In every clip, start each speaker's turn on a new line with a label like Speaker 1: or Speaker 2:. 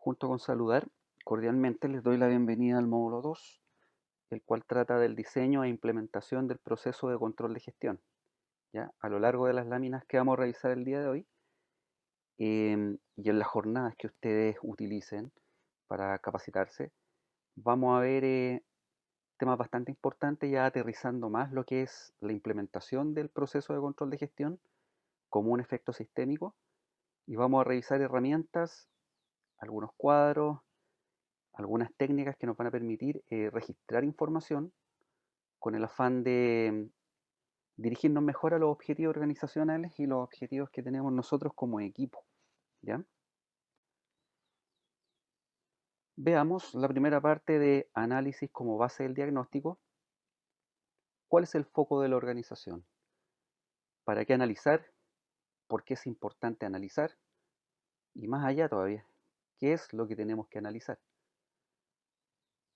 Speaker 1: Junto con saludar, cordialmente les doy la bienvenida al módulo 2, el cual trata del diseño e implementación del proceso de control de gestión. ¿Ya? A lo largo de las láminas que vamos a revisar el día de hoy y en las jornadas que ustedes utilicen para capacitarse, vamos a ver temas bastante importantes, ya aterrizando más lo que es la implementación del proceso de control de gestión como un efecto sistémico, y vamos a revisar herramientas, algunos cuadros, algunas técnicas que nos van a permitir registrar información con el afán de dirigirnos mejor a los objetivos organizacionales y los objetivos que tenemos nosotros como equipo. ¿Ya? Veamos la primera parte de análisis como base del diagnóstico. ¿Cuál es el foco de la organización? ¿Para qué analizar? ¿Por qué es importante analizar? Y más allá todavía, ¿qué es lo que tenemos que analizar?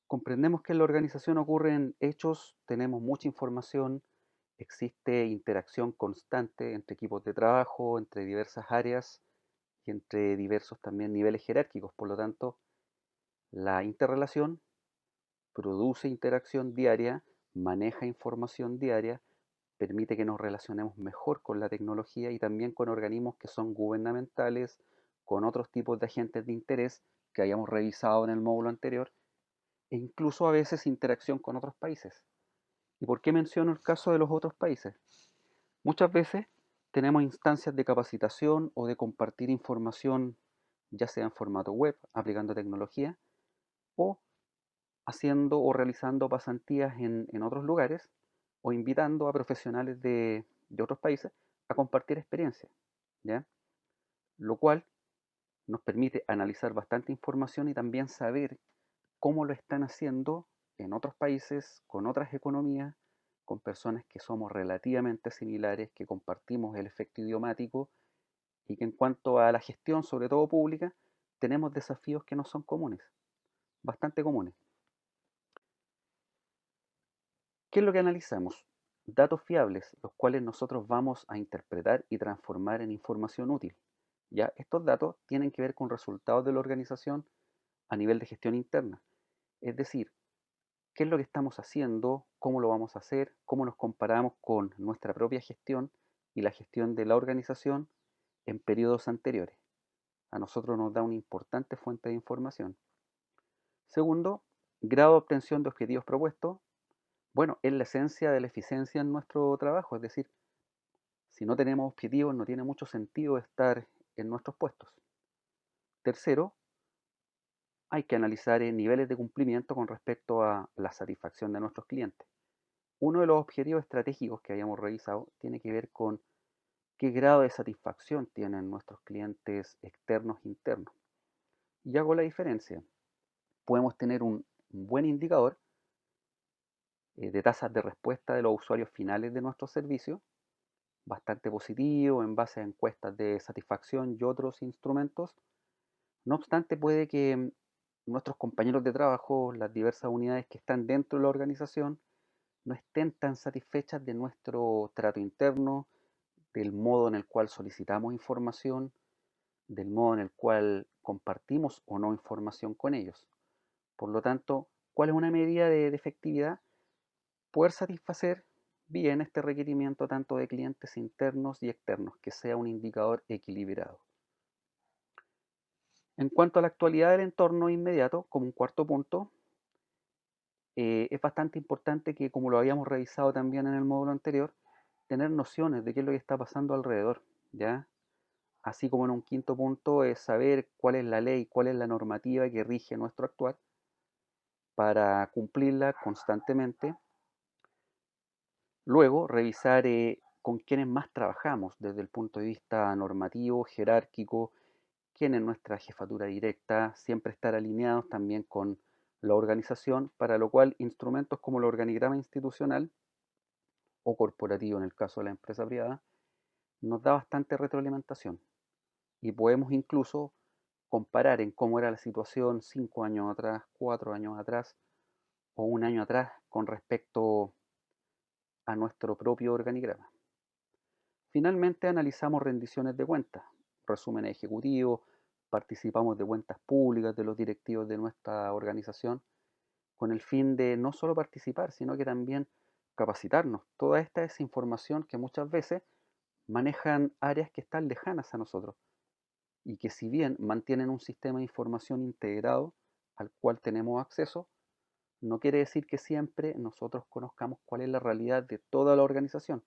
Speaker 1: Comprendemos que en la organización ocurren hechos, tenemos mucha información, existe interacción constante entre equipos de trabajo, entre diversas áreas y entre diversos también niveles jerárquicos. Por lo tanto, la interrelación produce interacción diaria, maneja información diaria, permite que nos relacionemos mejor con la tecnología y también con organismos que son gubernamentales, con otros tipos de agentes de interés que hayamos revisado en el módulo anterior, e incluso a veces interacción con otros países. ¿Y por qué menciono el caso de los otros países? Muchas veces tenemos instancias de capacitación o de compartir información, ya sea en formato web, aplicando tecnología, o haciendo o realizando pasantías en otros lugares, o invitando a profesionales de otros países a compartir experiencias, ¿ya? Lo cual nos permite analizar bastante información y también saber cómo lo están haciendo en otros países, con otras economías, con personas que somos relativamente similares, que compartimos el efecto idiomático y que en cuanto a la gestión, sobre todo pública, tenemos desafíos que no son comunes, bastante comunes. ¿Qué es lo que analizamos? Datos fiables, los cuales nosotros vamos a interpretar y transformar en información útil. Ya, estos datos tienen que ver con resultados de la organización a nivel de gestión interna. Es decir, qué es lo que estamos haciendo, cómo lo vamos a hacer, cómo nos comparamos con nuestra propia gestión y la gestión de la organización en periodos anteriores. A nosotros nos da una importante fuente de información. Segundo, grado de obtención de objetivos propuestos. Bueno, es la esencia de la eficiencia en nuestro trabajo, es decir, si no tenemos objetivos no tiene mucho sentido estar en nuestros puestos. Tercero, hay que analizar niveles de cumplimiento con respecto a la satisfacción de nuestros clientes. Uno de los objetivos estratégicos que habíamos revisado tiene que ver con qué grado de satisfacción tienen nuestros clientes externos e internos. Y hago la diferencia. Podemos tener un buen indicador de tasas de respuesta de los usuarios finales de nuestros servicios, bastante positivo en base a encuestas de satisfacción y otros instrumentos. No obstante, puede que nuestros compañeros de trabajo, las diversas unidades que están dentro de la organización, no estén tan satisfechas de nuestro trato interno, del modo en el cual solicitamos información, del modo en el cual compartimos o no información con ellos. Por lo tanto, ¿cuál es una medida de efectividad? Poder satisfacer bien este requerimiento tanto de clientes internos y externos, que sea un indicador equilibrado. En cuanto a la actualidad del entorno inmediato, como un cuarto punto, es bastante importante que, como lo habíamos revisado también en el módulo anterior, tener nociones de qué es lo que está pasando alrededor, ¿ya? Así como en un quinto punto es saber cuál es la ley, cuál es la normativa que rige nuestro actuar para cumplirla constantemente. Luego, revisar con quiénes más trabajamos desde el punto de vista normativo, jerárquico, quién es nuestra jefatura directa, siempre estar alineados también con la organización, para lo cual instrumentos como el organigrama institucional o corporativo en el caso de la empresa privada nos da bastante retroalimentación y podemos incluso comparar en cómo era la situación 5 años atrás, 4 años atrás o un año atrás con respecto a nuestro propio organigrama. Finalmente analizamos rendiciones de cuentas, resúmenes ejecutivos, participamos de cuentas públicas de los directivos de nuestra organización, con el fin de no solo participar, sino que también capacitarnos. Toda esta es información que muchas veces manejan áreas que están lejanas a nosotros y que si bien mantienen un sistema de información integrado al cual tenemos acceso, no quiere decir que siempre nosotros conozcamos cuál es la realidad de toda la organización.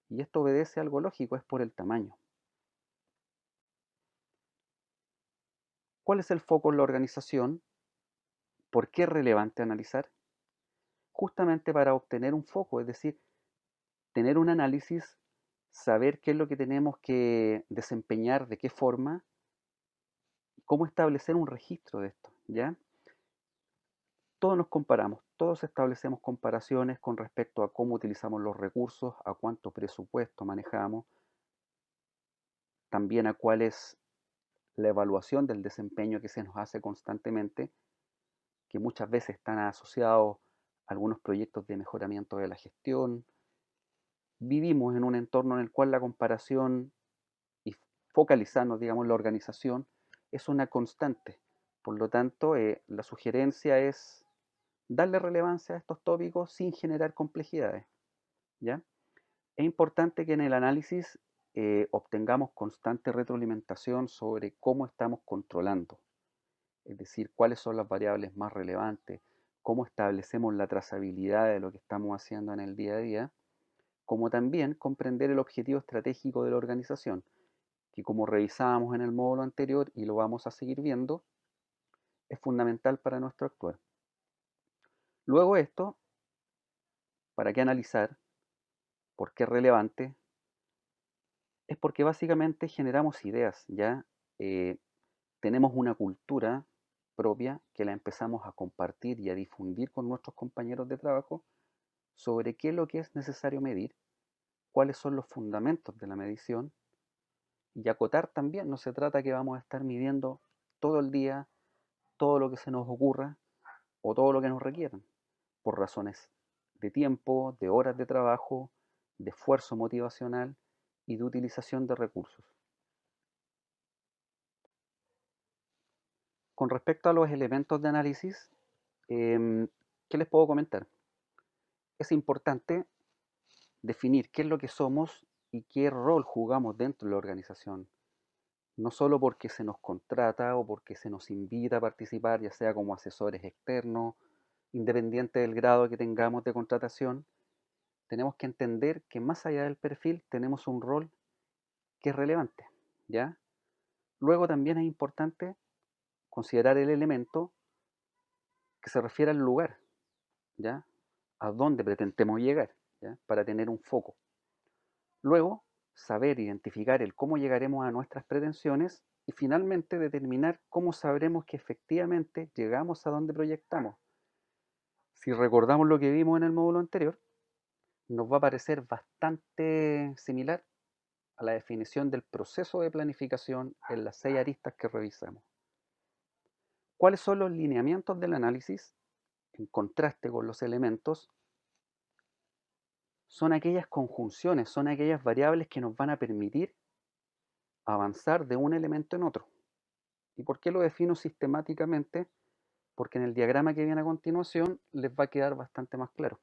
Speaker 1: Y esto obedece a algo lógico, es por el tamaño. ¿Cuál es el foco en la organización? ¿Por qué es relevante analizar? Justamente para obtener un foco, es decir, tener un análisis, saber qué es lo que tenemos que desempeñar, de qué forma, cómo establecer un registro de esto, ¿ya? Todos nos comparamos, todos establecemos comparaciones con respecto a cómo utilizamos los recursos, a cuánto presupuesto manejamos, también a cuál es la evaluación del desempeño que se nos hace constantemente, que muchas veces están asociados a algunos proyectos de mejoramiento de la gestión. Vivimos en un entorno en el cual la comparación y focalizarnos, digamos, en la organización es una constante. Por lo tanto, la sugerencia es darle relevancia a estos tópicos sin generar complejidades, ¿ya? Es importante que en el análisis obtengamos constante retroalimentación sobre cómo estamos controlando, es decir, cuáles son las variables más relevantes, cómo establecemos la trazabilidad de lo que estamos haciendo en el día a día, como también comprender el objetivo estratégico de la organización, que como revisábamos en el módulo anterior y lo vamos a seguir viendo, es fundamental para nuestro actuar. Luego esto, ¿para qué analizar? ¿Por qué es relevante? Es porque básicamente generamos ideas, ¿ya? Eh, tenemos una cultura propia que la empezamos a compartir y a difundir con nuestros compañeros de trabajo sobre qué es lo que es necesario medir, cuáles son los fundamentos de la medición y acotar también. No se trata que vamos a estar midiendo todo el día, todo lo que se nos ocurra o todo lo que nos requieran, por razones de tiempo, de horas de trabajo, de esfuerzo motivacional y de utilización de recursos. Con respecto a los elementos de análisis, ¿qué les puedo comentar? Es importante definir qué es lo que somos y qué rol jugamos dentro de la organización. No solo porque se nos contrata o porque se nos invita a participar, ya sea como asesores externos, independiente del grado que tengamos de contratación, tenemos que entender que más allá del perfil tenemos un rol que es relevante, ¿ya? Luego también es importante considerar el elemento que se refiere al lugar, ¿ya? A dónde pretendemos llegar, ¿ya? Para tener un foco. Luego, saber identificar el cómo llegaremos a nuestras pretensiones y finalmente determinar cómo sabremos que efectivamente llegamos a donde proyectamos. Si recordamos lo que vimos en el módulo anterior, nos va a parecer bastante similar a la definición del proceso de planificación en las 6 aristas que revisamos. ¿Cuáles son los lineamientos del análisis? En contraste con los elementos, son aquellas conjunciones, son aquellas variables que nos van a permitir avanzar de un elemento en otro. ¿Y por qué lo defino sistemáticamente? Porque en el diagrama que viene a continuación les va a quedar bastante más claro.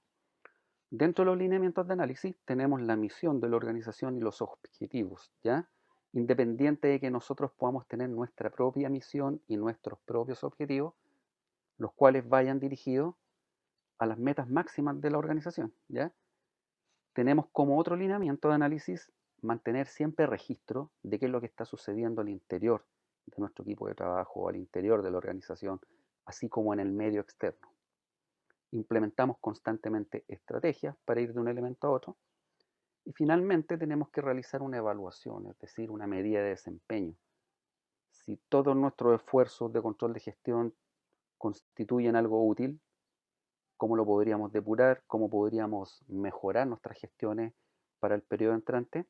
Speaker 1: Dentro de los lineamientos de análisis tenemos la misión de la organización y los objetivos, ¿ya? Independiente de que nosotros podamos tener nuestra propia misión y nuestros propios objetivos, los cuales vayan dirigidos a las metas máximas de la organización, ¿ya? Tenemos como otro lineamiento de análisis mantener siempre registro de qué es lo que está sucediendo al interior de nuestro equipo de trabajo, al interior de la organización, así como en el medio externo. Implementamos constantemente estrategias para ir de un elemento a otro. Y finalmente tenemos que realizar una evaluación, es decir, una medida de desempeño. Si todos nuestros esfuerzos de control de gestión constituyen algo útil, cómo lo podríamos depurar, cómo podríamos mejorar nuestras gestiones para el periodo entrante.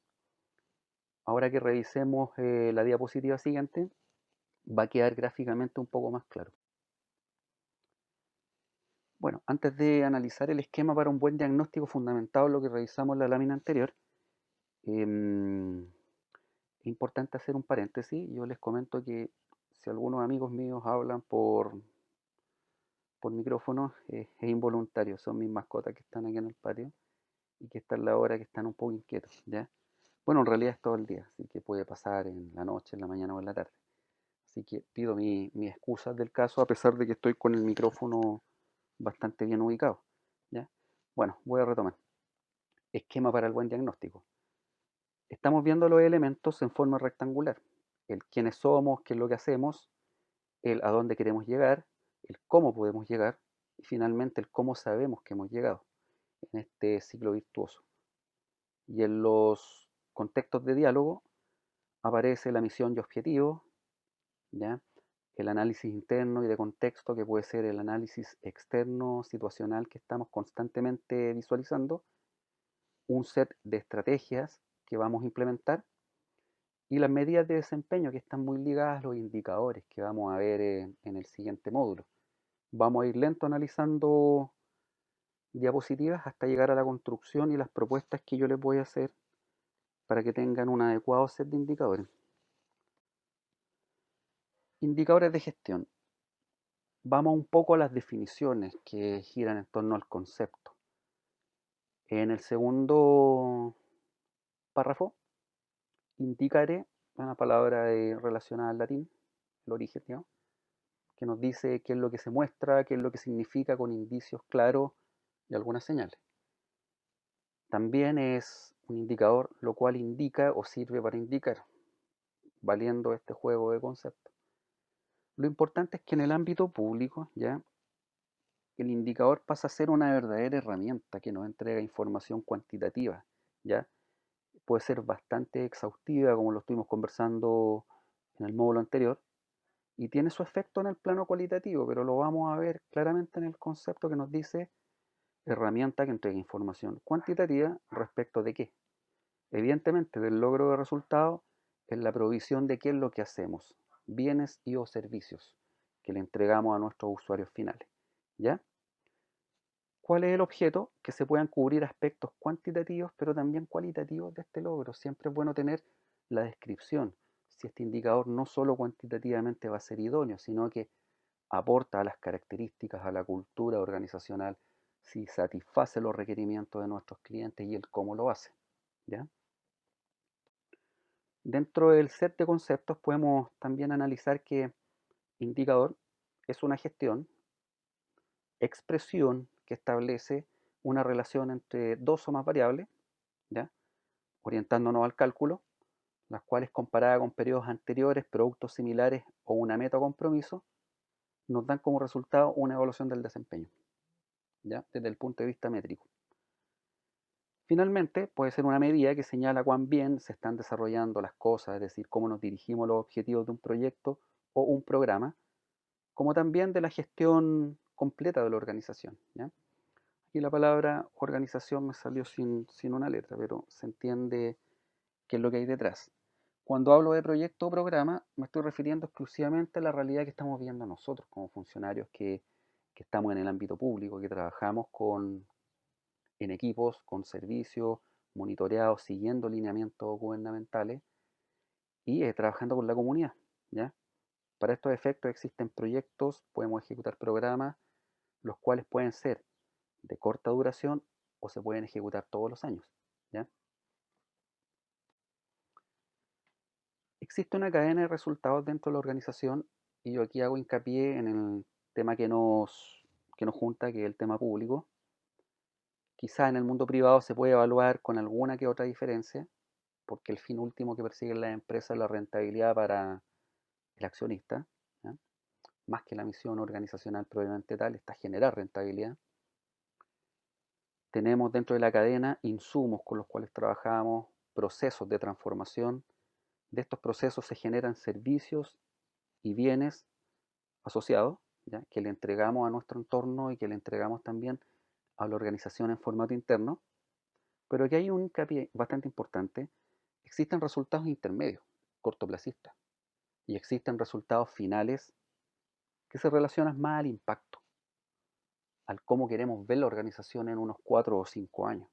Speaker 1: Ahora que revisemos la diapositiva siguiente, va a quedar gráficamente un poco más claro. Bueno, antes de analizar el esquema para un buen diagnóstico fundamentado en lo que revisamos en la lámina anterior, es importante hacer un paréntesis. Yo les comento que si algunos amigos míos hablan por micrófono, es involuntario, son mis mascotas que están aquí en el patio y que esta es la hora que están un poco inquietos, ¿ya? Bueno, en realidad es todo el día, así que puede pasar en la noche, en la mañana o en la tarde. Así que pido mis excusas del caso, a pesar de que estoy con el micrófono bastante bien ubicado, ¿ya? Bueno, voy a retomar. Esquema para el buen diagnóstico. Estamos viendo los elementos en forma rectangular. El quiénes somos, qué es lo que hacemos, el a dónde queremos llegar, el cómo podemos llegar y finalmente el cómo sabemos que hemos llegado en este ciclo virtuoso. Y en los contextos de diálogo aparece la misión y objetivo, ¿ya? El análisis interno y de contexto, que puede ser el análisis externo situacional que estamos constantemente visualizando, un set de estrategias que vamos a implementar y las medidas de desempeño que están muy ligadas a los indicadores que vamos a ver en el siguiente módulo. Vamos a ir lento analizando diapositivas hasta llegar a la construcción y las propuestas que yo les voy a hacer para que tengan un adecuado set de indicadores. Indicadores de gestión. Vamos un poco a las definiciones que giran en torno al concepto. En el segundo párrafo, indicare, una palabra relacionada al latín, el origen, digamos, que nos dice qué es lo que se muestra, qué es lo que significa con indicios claros y algunas señales. También es un indicador, lo cual indica o sirve para indicar, valiendo este juego de conceptos. Lo importante es que en el ámbito público, ya, el indicador pasa a ser una verdadera herramienta que nos entrega información cuantitativa, ya. Puede ser bastante exhaustiva, como lo estuvimos conversando en el módulo anterior, y tiene su efecto en el plano cualitativo, pero lo vamos a ver claramente en el concepto que nos dice herramienta que entrega información cuantitativa respecto de qué. Evidentemente, del logro de resultados es la provisión de qué es lo que hacemos, bienes y o servicios que le entregamos a nuestros usuarios finales. ¿Ya? ¿Cuál es el objeto? Que se puedan cubrir aspectos cuantitativos, pero también cualitativos de este logro. Siempre es bueno tener la descripción. Si este indicador no solo cuantitativamente va a ser idóneo, sino que aporta a las características, a la cultura organizacional, si satisface los requerimientos de nuestros clientes y el cómo lo hace. ¿Ya? Dentro del set de conceptos podemos también analizar que indicador es una gestión, expresión que establece una relación entre dos o más variables, ¿ya? Orientándonos al cálculo, las cuales comparadas con periodos anteriores, productos similares o una meta o compromiso, nos dan como resultado una evaluación del desempeño, ¿ya? Desde el punto de vista métrico. Finalmente, puede ser una medida que señala cuán bien se están desarrollando las cosas, es decir, cómo nos dirigimos a los objetivos de un proyecto o un programa, como también de la gestión completa de la organización, ¿ya? Aquí la palabra organización me salió sin una letra, pero se entiende qué es lo que hay detrás. Cuando hablo de proyecto o programa, me estoy refiriendo exclusivamente a la realidad que estamos viendo nosotros como funcionarios que estamos en el ámbito público, que trabajamos en equipos, con servicios, monitoreados, siguiendo lineamientos gubernamentales y trabajando con la comunidad, ¿ya? Para estos efectos existen proyectos, podemos ejecutar programas, los cuales pueden ser de corta duración o se pueden ejecutar todos los años, ¿ya? Existe una cadena de resultados dentro de la organización y yo aquí hago hincapié en el tema que nos junta, que es el tema público. Quizá en el mundo privado se puede evaluar con alguna que otra diferencia, porque el fin último que persiguen las empresas es la rentabilidad para el accionista, ¿ya? Más que la misión organizacional probablemente tal, está generar rentabilidad. Tenemos dentro de la cadena insumos con los cuales trabajamos, procesos de transformación. De estos procesos se generan servicios y bienes asociados, ¿ya? Que le entregamos a nuestro entorno y que le entregamos también a la organización en formato interno. Pero aquí hay un hincapié bastante importante. Existen resultados intermedios, cortoplacistas, y existen resultados finales que se relacionan más al impacto, al cómo queremos ver la organización en unos 4 o 5 años.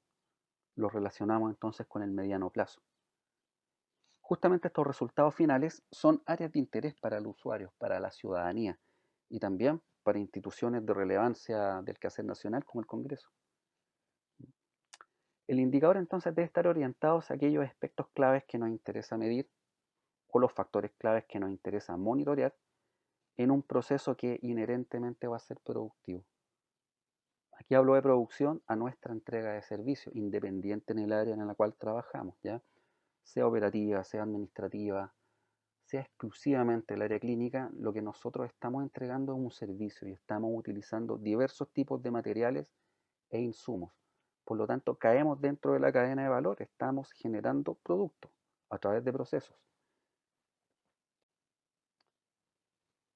Speaker 1: Lo relacionamos entonces con el mediano plazo. Justamente estos resultados finales son áreas de interés para los usuarios, para la ciudadanía y también para instituciones de relevancia del quehacer nacional como el Congreso. El indicador entonces debe estar orientado a aquellos aspectos claves que nos interesa medir o los factores claves que nos interesa monitorear en un proceso que inherentemente va a ser productivo. Aquí hablo de producción a nuestra entrega de servicio, independiente en el área en la cual trabajamos, ¿ya? Sea operativa, sea administrativa, sea exclusivamente el área clínica, lo que nosotros estamos entregando es un servicio y estamos utilizando diversos tipos de materiales e insumos. Por lo tanto, caemos dentro de la cadena de valor, estamos generando productos a través de procesos.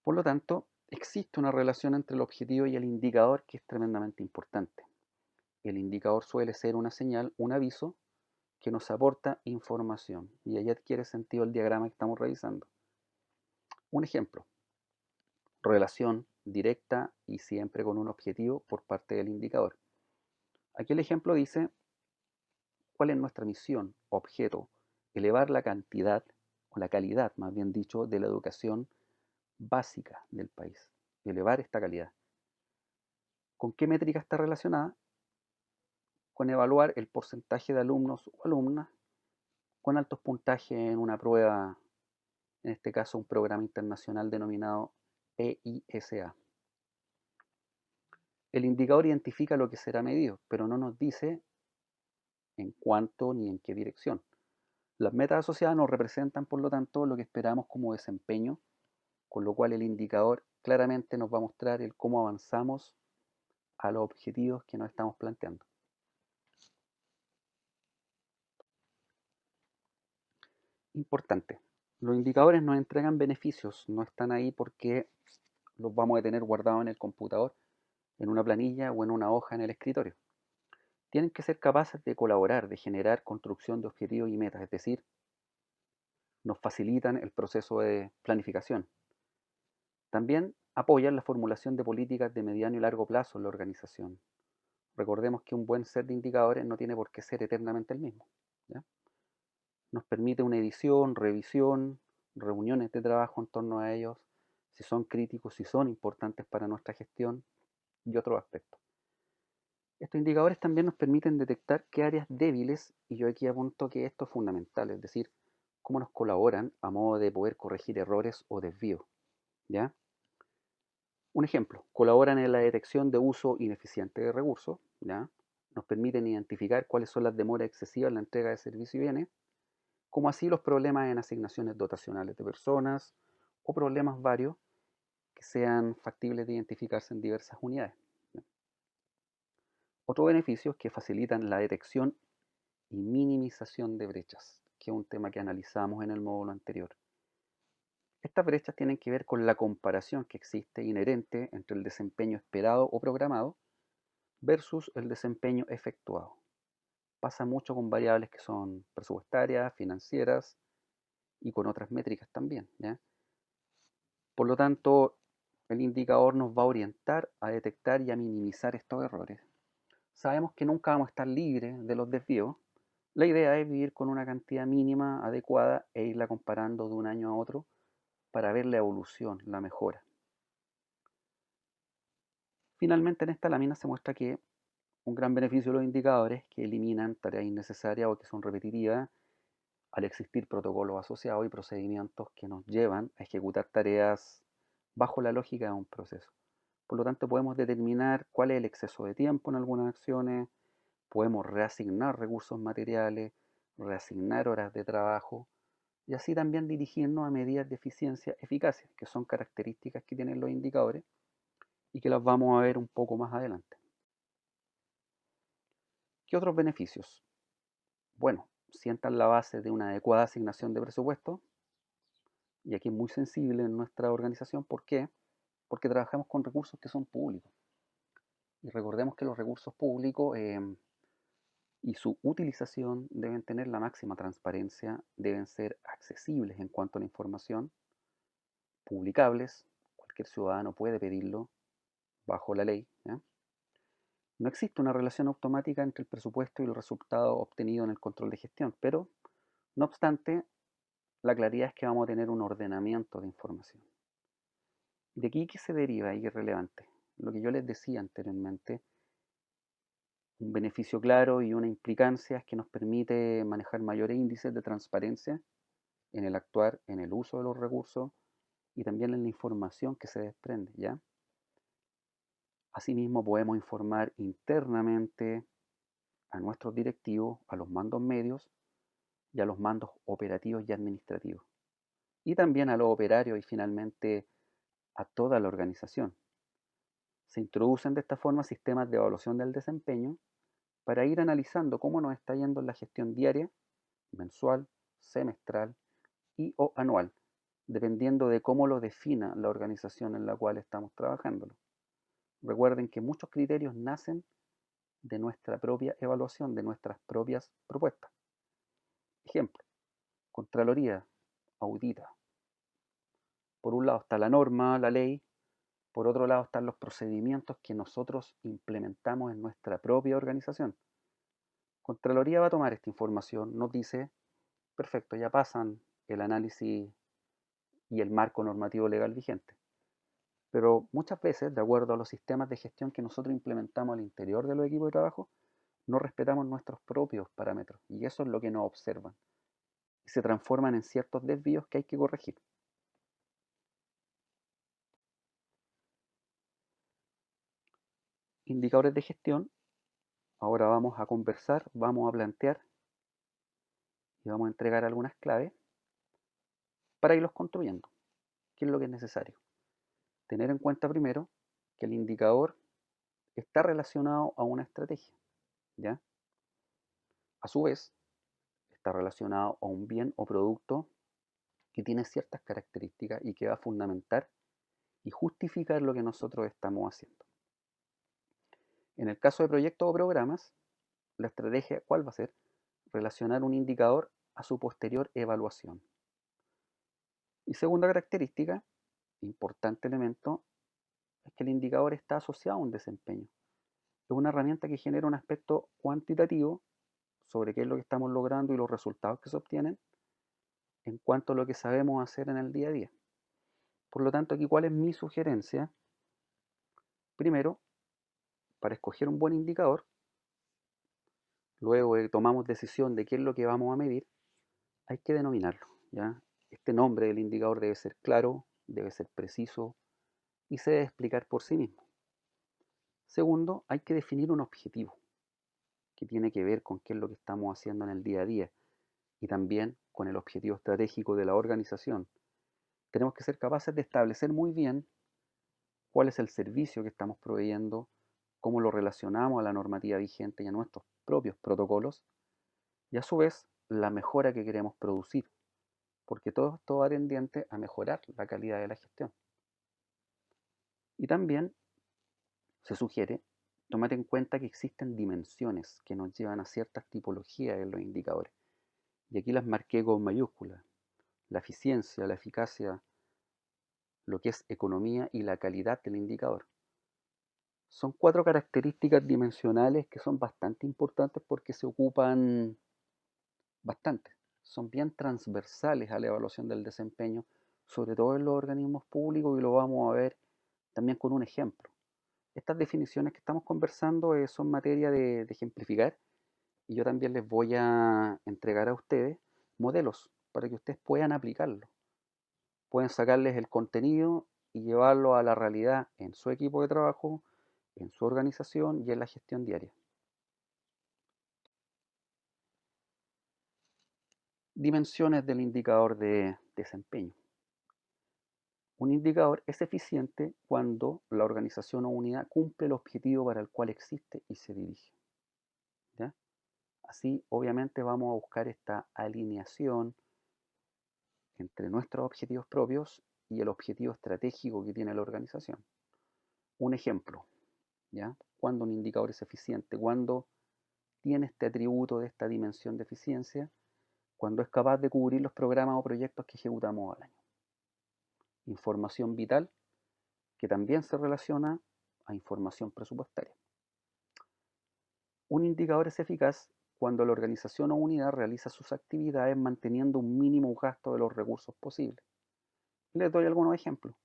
Speaker 1: Por lo tanto, existe una relación entre el objetivo y el indicador que es tremendamente importante. El indicador suele ser una señal, un aviso que nos aporta información y ahí adquiere sentido el diagrama que estamos revisando. Un ejemplo, relación directa y siempre con un objetivo por parte del indicador. Aquí el ejemplo dice cuál es nuestra misión, objeto, elevar la cantidad o la calidad, más bien dicho, de la educación básica del país, elevar esta calidad. ¿Con qué métrica está relacionada? Con evaluar el porcentaje de alumnos o alumnas con altos puntajes en una prueba, en este caso un programa internacional denominado EISA. El indicador identifica lo que será medido, pero no nos dice en cuánto ni en qué dirección. Las metas asociadas nos representan, por lo tanto, lo que esperamos como desempeño, con lo cual el indicador claramente nos va a mostrar el cómo avanzamos a los objetivos que nos estamos planteando. Importante, los indicadores nos entregan beneficios, no están ahí porque los vamos a tener guardados en el computador, en una planilla o en una hoja en el escritorio. Tienen que ser capaces de colaborar, de generar construcción de objetivos y metas, es decir, nos facilitan el proceso de planificación. También apoyan la formulación de políticas de mediano y largo plazo en la organización. Recordemos que un buen set de indicadores no tiene por qué ser eternamente el mismo, ¿ya? Nos permite una edición, revisión, reuniones de trabajo en torno a ellos, si son críticos, si son importantes para nuestra gestión y otros aspectos. Estos indicadores también nos permiten detectar qué áreas débiles, y yo aquí apunto que esto es fundamental, es decir, cómo nos colaboran a modo de poder corregir errores o desvíos, ¿ya? Un ejemplo, colaboran en la detección de uso ineficiente de recursos, ¿ya? Nos permiten identificar cuáles son las demoras excesivas en la entrega de servicios y bienes, como así los problemas en asignaciones dotacionales de personas o problemas varios que sean factibles de identificarse en diversas unidades. Otro beneficio es que facilitan la detección y minimización de brechas, que es un tema que analizamos en el módulo anterior. Estas brechas tienen que ver con la comparación que existe inherente entre el desempeño esperado o programado versus el desempeño efectuado. Pasa mucho con variables que son presupuestarias, financieras y con otras métricas también, ¿ya? Por lo tanto, el indicador nos va a orientar a detectar y a minimizar estos errores. Sabemos que nunca vamos a estar libres de los desvíos. La idea es vivir con una cantidad mínima adecuada e irla comparando de un año a otro para ver la evolución, la mejora. Finalmente, en esta lámina se muestra que un gran beneficio de los indicadores es que eliminan tareas innecesarias o que son repetitivas al existir protocolos asociados y procedimientos que nos llevan a ejecutar tareas bajo la lógica de un proceso. Por lo tanto, podemos determinar cuál es el exceso de tiempo en algunas acciones, podemos reasignar recursos materiales, reasignar horas de trabajo y así también dirigirnos a medidas de eficiencia eficacia, que son características que tienen los indicadores y que las vamos a ver un poco más adelante. ¿Qué otros beneficios? Bueno, sientan la base de una adecuada asignación de presupuesto, y aquí es muy sensible en nuestra organización. ¿Por qué? Porque trabajamos con recursos que son públicos. Y recordemos que los recursos públicos y su utilización deben tener la máxima transparencia, deben ser accesibles en cuanto a la información, publicables, cualquier ciudadano puede pedirlo bajo la ley, ¿ya? No existe una relación automática entre el presupuesto y el resultado obtenido en el control de gestión, pero no obstante, la claridad es que vamos a tener un ordenamiento de información. ¿De aquí qué se deriva y qué es relevante? Lo que yo les decía anteriormente, un beneficio claro y una implicancia es que nos permite manejar mayores índices de transparencia en el actuar, en el uso de los recursos y también en la información que se desprende, ¿ya? Asimismo, podemos informar internamente a nuestros directivos, a los mandos medios y a los mandos operativos y administrativos. Y también a los operarios y finalmente a toda la organización. Se introducen de esta forma sistemas de evaluación del desempeño para ir analizando cómo nos está yendo en la gestión diaria, mensual, semestral y o anual, dependiendo de cómo lo defina la organización en la cual estamos trabajando. Recuerden que muchos criterios nacen de nuestra propia evaluación, de nuestras propias propuestas. Ejemplo, Contraloría audita. Por un lado está la norma, la ley, por otro lado están los procedimientos que nosotros implementamos en nuestra propia organización. Contraloría va a tomar esta información, nos dice, perfecto, ya pasan el análisis y el marco normativo legal vigente. Pero muchas veces, de acuerdo a los sistemas de gestión que nosotros implementamos al interior de los equipos de trabajo, no respetamos nuestros propios parámetros y eso es lo que nos observan y se transforman en ciertos desvíos que hay que corregir. Indicadores de gestión, ahora vamos a conversar, vamos a plantear y vamos a entregar algunas claves para irlos construyendo. ¿Qué es lo que es necesario? Tener en cuenta primero que el indicador está relacionado a una estrategia, ¿ya? A su vez, está relacionado a un bien o producto que tiene ciertas características y que va a fundamentar y justificar lo que nosotros estamos haciendo. En el caso de proyectos o programas, la estrategia, ¿cuál va a ser? Relacionar un indicador a su posterior evaluación. Y segunda característica, importante elemento, es que el indicador está asociado a un desempeño. Es una herramienta que genera un aspecto cuantitativo sobre qué es lo que estamos logrando y los resultados que se obtienen en cuanto a lo que sabemos hacer en el día a día. Por lo tanto, aquí, ¿cuál es mi sugerencia? Primero, para escoger un buen indicador, luego tomamos decisión de qué es lo que vamos a medir, hay que denominarlo, ¿ya? Este nombre del indicador debe ser claro, debe ser preciso y se debe explicar por sí mismo. Segundo, hay que definir un objetivo que tiene que ver con qué es lo que estamos haciendo en el día a día y también con el objetivo estratégico de la organización. Tenemos que ser capaces de establecer muy bien cuál es el servicio que estamos proveyendo, cómo lo relacionamos a la normativa vigente y a nuestros propios protocolos, y a su vez la mejora que queremos producir, porque todo esto va tendiente a mejorar la calidad de la gestión. Y también se sugiere tomar en cuenta que existen dimensiones que nos llevan a ciertas tipologías en los indicadores. Y aquí las marqué con mayúsculas. La eficiencia, la eficacia, lo que es economía y la calidad del indicador. Son cuatro características dimensionales que son bastante importantes porque se ocupan bastante. Son bien transversales a la evaluación del desempeño, sobre todo en los organismos públicos, y lo vamos a ver también con un ejemplo. Estas definiciones que estamos conversando son materia de ejemplificar y yo también les voy a entregar a ustedes modelos para que ustedes puedan aplicarlo. Pueden sacarles el contenido y llevarlo a la realidad en su equipo de trabajo, en su organización y en la gestión diaria. Dimensiones del indicador de desempeño. Un indicador es eficiente cuando la organización o unidad cumple el objetivo para el cual existe y se dirige, ¿ya? Así, obviamente, vamos a buscar esta alineación entre nuestros objetivos propios y el objetivo estratégico que tiene la organización. Un ejemplo, ¿ya? Cuando un indicador es eficiente, cuando tiene este atributo de esta dimensión de eficiencia, cuando es capaz de cubrir los programas o proyectos que ejecutamos al año. Información vital que también se relaciona a información presupuestaria. Un indicador es eficaz cuando la organización o unidad realiza sus actividades manteniendo un mínimo gasto de los recursos posible. Les doy algunos ejemplos.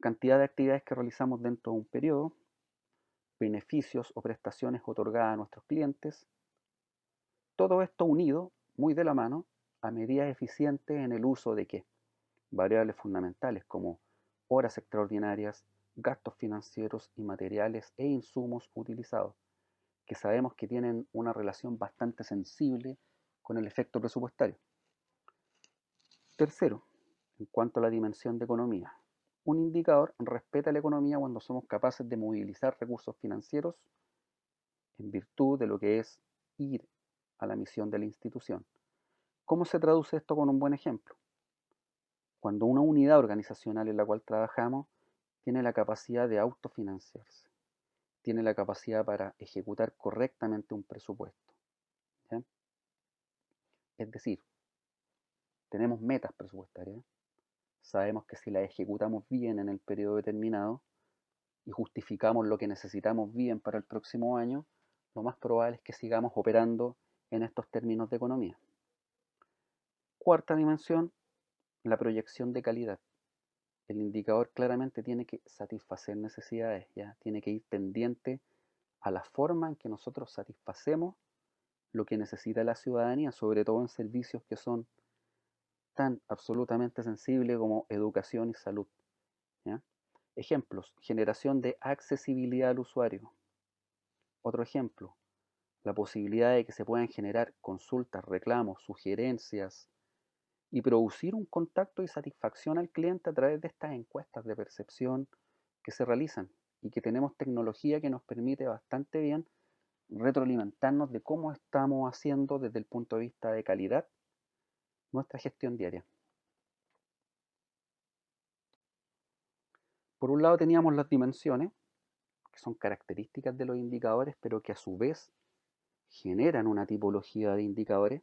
Speaker 1: Cantidad de actividades que realizamos dentro de un periodo, beneficios o prestaciones otorgadas a nuestros clientes, todo esto unido, muy de la mano, a medidas eficientes en el uso de qué? Variables fundamentales como horas extraordinarias, gastos financieros y materiales e insumos utilizados, que sabemos que tienen una relación bastante sensible con el efecto presupuestario. Tercero, en cuanto a la dimensión de economía, un indicador respeta la economía cuando somos capaces de movilizar recursos financieros en virtud de lo que es ir a la misión de la institución. ¿Cómo se traduce esto con un buen ejemplo? Cuando una unidad organizacional en la cual trabajamos tiene la capacidad de autofinanciarse, tiene la capacidad para ejecutar correctamente un presupuesto, ¿ya? Es decir, tenemos metas presupuestarias, sabemos que si las ejecutamos bien en el periodo determinado y justificamos lo que necesitamos bien para el próximo año, lo más probable es que sigamos operando en estos términos de economía. Cuarta dimensión, la proyección de calidad. El indicador claramente tiene que satisfacer necesidades, ¿ya? Tiene que ir pendiente a la forma en que nosotros satisfacemos lo que necesita la ciudadanía, sobre todo en servicios que son tan absolutamente sensibles como educación y salud, ¿ya? Ejemplos, generación de accesibilidad al usuario. Otro ejemplo, la posibilidad de que se puedan generar consultas, reclamos, sugerencias y producir un contacto y satisfacción al cliente a través de estas encuestas de percepción que se realizan y que tenemos tecnología que nos permite bastante bien retroalimentarnos de cómo estamos haciendo desde el punto de vista de calidad nuestra gestión diaria. Por un lado teníamos las dimensiones, que son características de los indicadores, pero que a su vez generan una tipología de indicadores.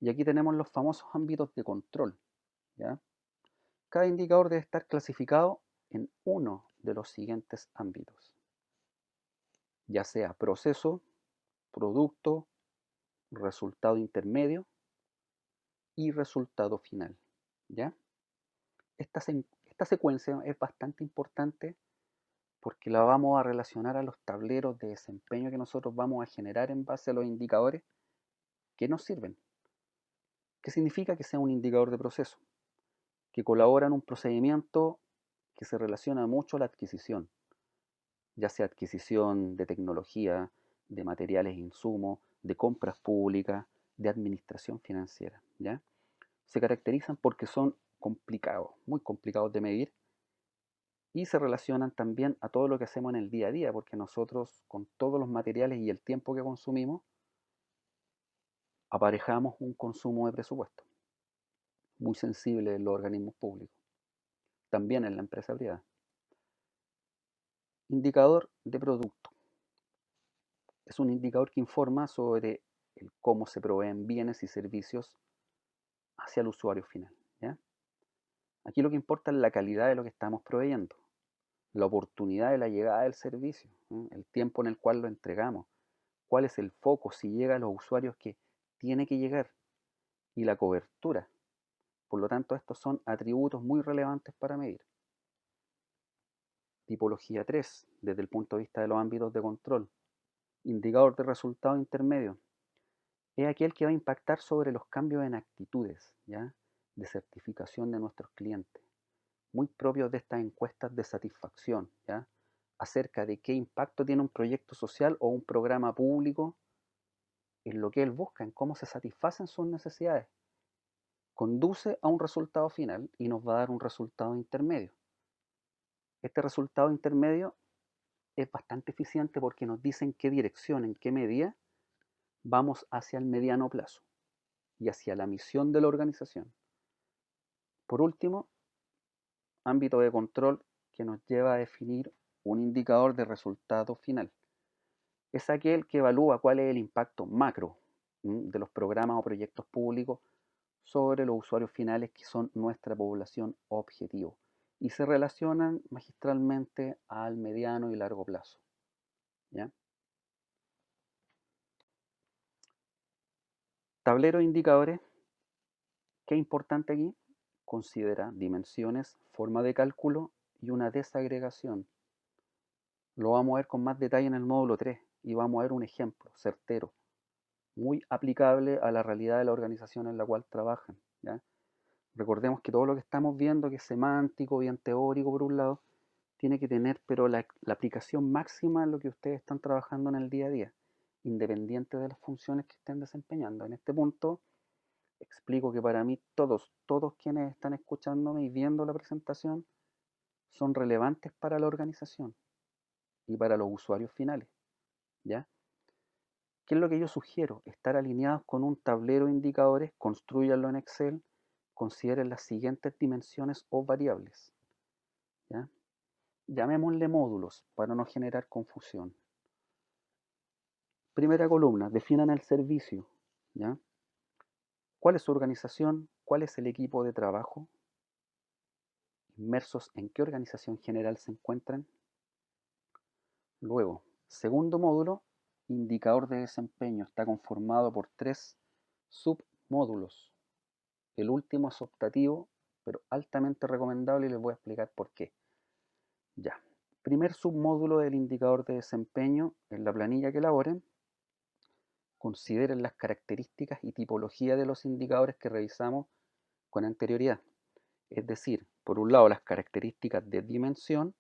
Speaker 1: Y aquí tenemos los famosos ámbitos de control, ¿ya? Cada indicador debe estar clasificado en uno de los siguientes ámbitos, ya sea proceso, producto, resultado intermedio y resultado final, ¿ya? Esta secuencia es bastante importante porque la vamos a relacionar a los tableros de desempeño que nosotros vamos a generar en base a los indicadores que nos sirven. ¿Qué significa que sea un indicador de proceso? Que colabora en un procedimiento que se relaciona mucho a la adquisición, ya sea adquisición de tecnología, de materiales e insumos, de compras públicas, de administración financiera, ¿ya? Se caracterizan porque son complicados, muy complicados de medir y se relacionan también a todo lo que hacemos en el día a día, porque nosotros con todos los materiales y el tiempo que consumimos, aparejamos un consumo de presupuesto, muy sensible en los organismos públicos, también en la empresa privada. Indicador de producto. Es un indicador que informa sobre el cómo se proveen bienes y servicios hacia el usuario final, ¿ya? Aquí lo que importa es la calidad de lo que estamos proveyendo, la oportunidad de la llegada del servicio, ¿no? El tiempo en el cual lo entregamos, cuál es el foco, si llega a los usuarios que tiene que llegar y la cobertura. Por lo tanto, estos son atributos muy relevantes para medir. Tipología 3, desde el punto de vista de los ámbitos de control. Indicador de resultado intermedio. Es aquel que va a impactar sobre los cambios en actitudes, ¿ya? De certificación de nuestros clientes, muy propios de estas encuestas de satisfacción, ¿ya? Acerca de qué impacto tiene un proyecto social o un programa público en lo que él busca, en cómo se satisfacen sus necesidades. Conduce a un resultado final y nos va a dar un resultado intermedio. Este resultado intermedio es bastante eficiente porque nos dice en qué dirección, en qué medida vamos hacia el mediano plazo y hacia la misión de la organización. Por último, ámbito de control que nos lleva a definir un indicador de resultado final. Es aquel que evalúa cuál es el impacto macro de los programas o proyectos públicos sobre los usuarios finales que son nuestra población objetivo y se relacionan magistralmente al mediano y largo plazo, ¿ya? Tablero de indicadores, ¿qué es importante aquí? Considera dimensiones, forma de cálculo y una desagregación. Lo vamos a ver con más detalle en el módulo 3 y vamos a ver un ejemplo certero, muy aplicable a la realidad de la organización en la cual trabajan, ¿ya? Recordemos que todo lo que estamos viendo, que es semántico, bien teórico por un lado, tiene que tener, pero la aplicación máxima en lo que ustedes están trabajando en el día a día, independiente de las funciones que estén desempeñando. En este punto, explico que para mí todos quienes están escuchándome y viendo la presentación son relevantes para la organización y para los usuarios finales, ¿ya? ¿Qué es lo que yo sugiero? Estar alineados con un tablero de indicadores, construyanlo en Excel, consideren las siguientes dimensiones o variables, ¿ya? Llamémosle módulos para no generar confusión. Primera columna, definan el servicio, ¿ya? ¿Cuál es su organización? ¿Cuál es el equipo de trabajo? ¿Inmersos en qué organización general se encuentran? Luego, segundo módulo, indicador de desempeño. Está conformado por 3 submódulos. El último es optativo, pero altamente recomendable y les voy a explicar por qué. Ya. Primer submódulo del indicador de desempeño, en la planilla que elaboren, consideren las características y tipología de los indicadores que revisamos con anterioridad. Es decir, por un lado las características de dimensión,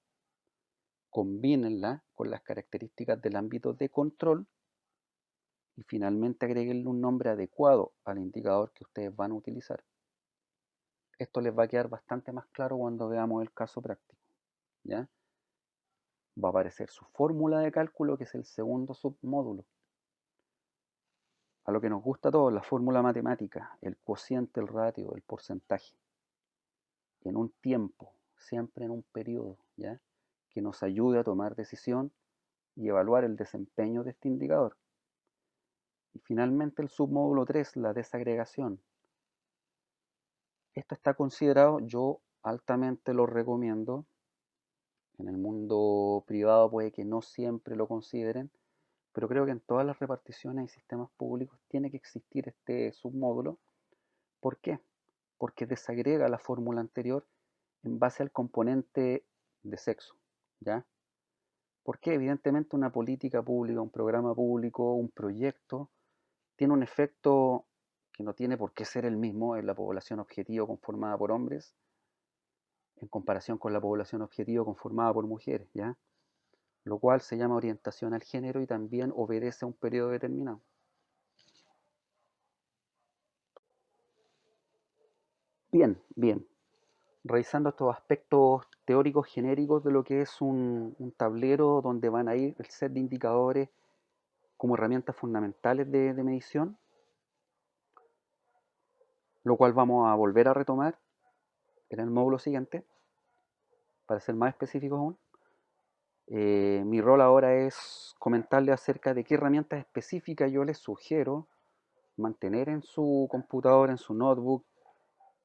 Speaker 1: combínenlas con las características del ámbito de control y finalmente agréguenle un nombre adecuado al indicador que ustedes van a utilizar. Esto les va a quedar bastante más claro cuando veamos el caso práctico, ¿ya? Va a aparecer su fórmula de cálculo, que es el segundo submódulo. A lo que nos gusta a todos, la fórmula matemática, el cociente, el ratio, el porcentaje. En un tiempo, siempre en un periodo, ¿ya? Que nos ayude a tomar decisión y evaluar el desempeño de este indicador. Y finalmente el submódulo 3, la desagregación. Esto está considerado, yo altamente lo recomiendo. En el mundo privado puede que no siempre lo consideren, pero creo que en todas las reparticiones y sistemas públicos tiene que existir este submódulo. ¿Por qué? Porque desagrega la fórmula anterior en base al componente de sexo, ¿ya? Porque evidentemente una política pública, un programa público, un proyecto, tiene un efecto que no tiene por qué ser el mismo en la población objetivo conformada por hombres en comparación con la población objetivo conformada por mujeres, ¿ya? Lo cual se llama orientación al género y también obedece a un periodo determinado. Bien, bien. Revisando estos aspectos teóricos genéricos de lo que es un tablero donde van a ir el set de indicadores como herramientas fundamentales de medición, lo cual vamos a volver a retomar en el módulo siguiente, para ser más específicos aún. Mi rol ahora es comentarles acerca de qué herramientas específicas yo les sugiero mantener en su computadora, en su notebook,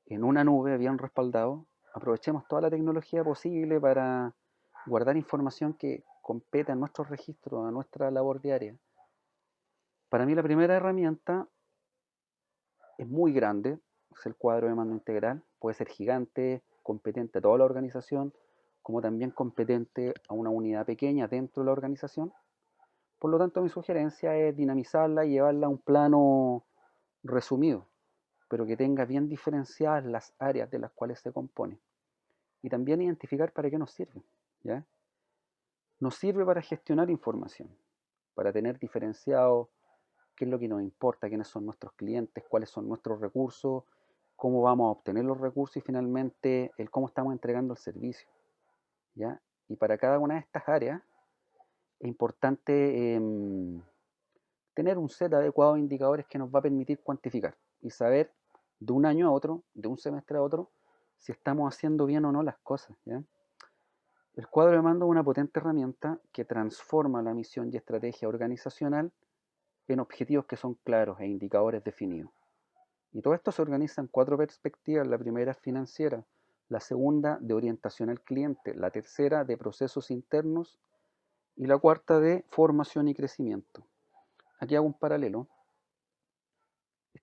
Speaker 1: en una nube bien respaldado. Aprovechemos toda la tecnología posible para guardar información que compete a nuestros registros, a nuestra labor diaria. Para mí la primera herramienta es muy grande, es el cuadro de mando integral, puede ser gigante, competente a toda la organización, como también competente a una unidad pequeña dentro de la organización. Por lo tanto, mi sugerencia es dinamizarla y llevarla a un plano resumido, pero que tenga bien diferenciadas las áreas de las cuales se compone. Y también identificar para qué nos sirve, ¿ya? Nos sirve para gestionar información, para tener diferenciado qué es lo que nos importa, quiénes son nuestros clientes, cuáles son nuestros recursos, cómo vamos a obtener los recursos y finalmente el cómo estamos entregando el servicio, ¿ya? Y para cada una de estas áreas es importante tener un set adecuado de indicadores que nos va a permitir cuantificar y saber de un año a otro, de un semestre a otro, si estamos haciendo bien o no las cosas, ¿ya? El cuadro de mando es una potente herramienta que transforma la misión y estrategia organizacional en objetivos que son claros e indicadores definidos. Y todo esto se organiza en 4 perspectivas. La primera es financiera, la segunda de orientación al cliente, la tercera de procesos internos y la cuarta de formación y crecimiento. Aquí hago un paralelo.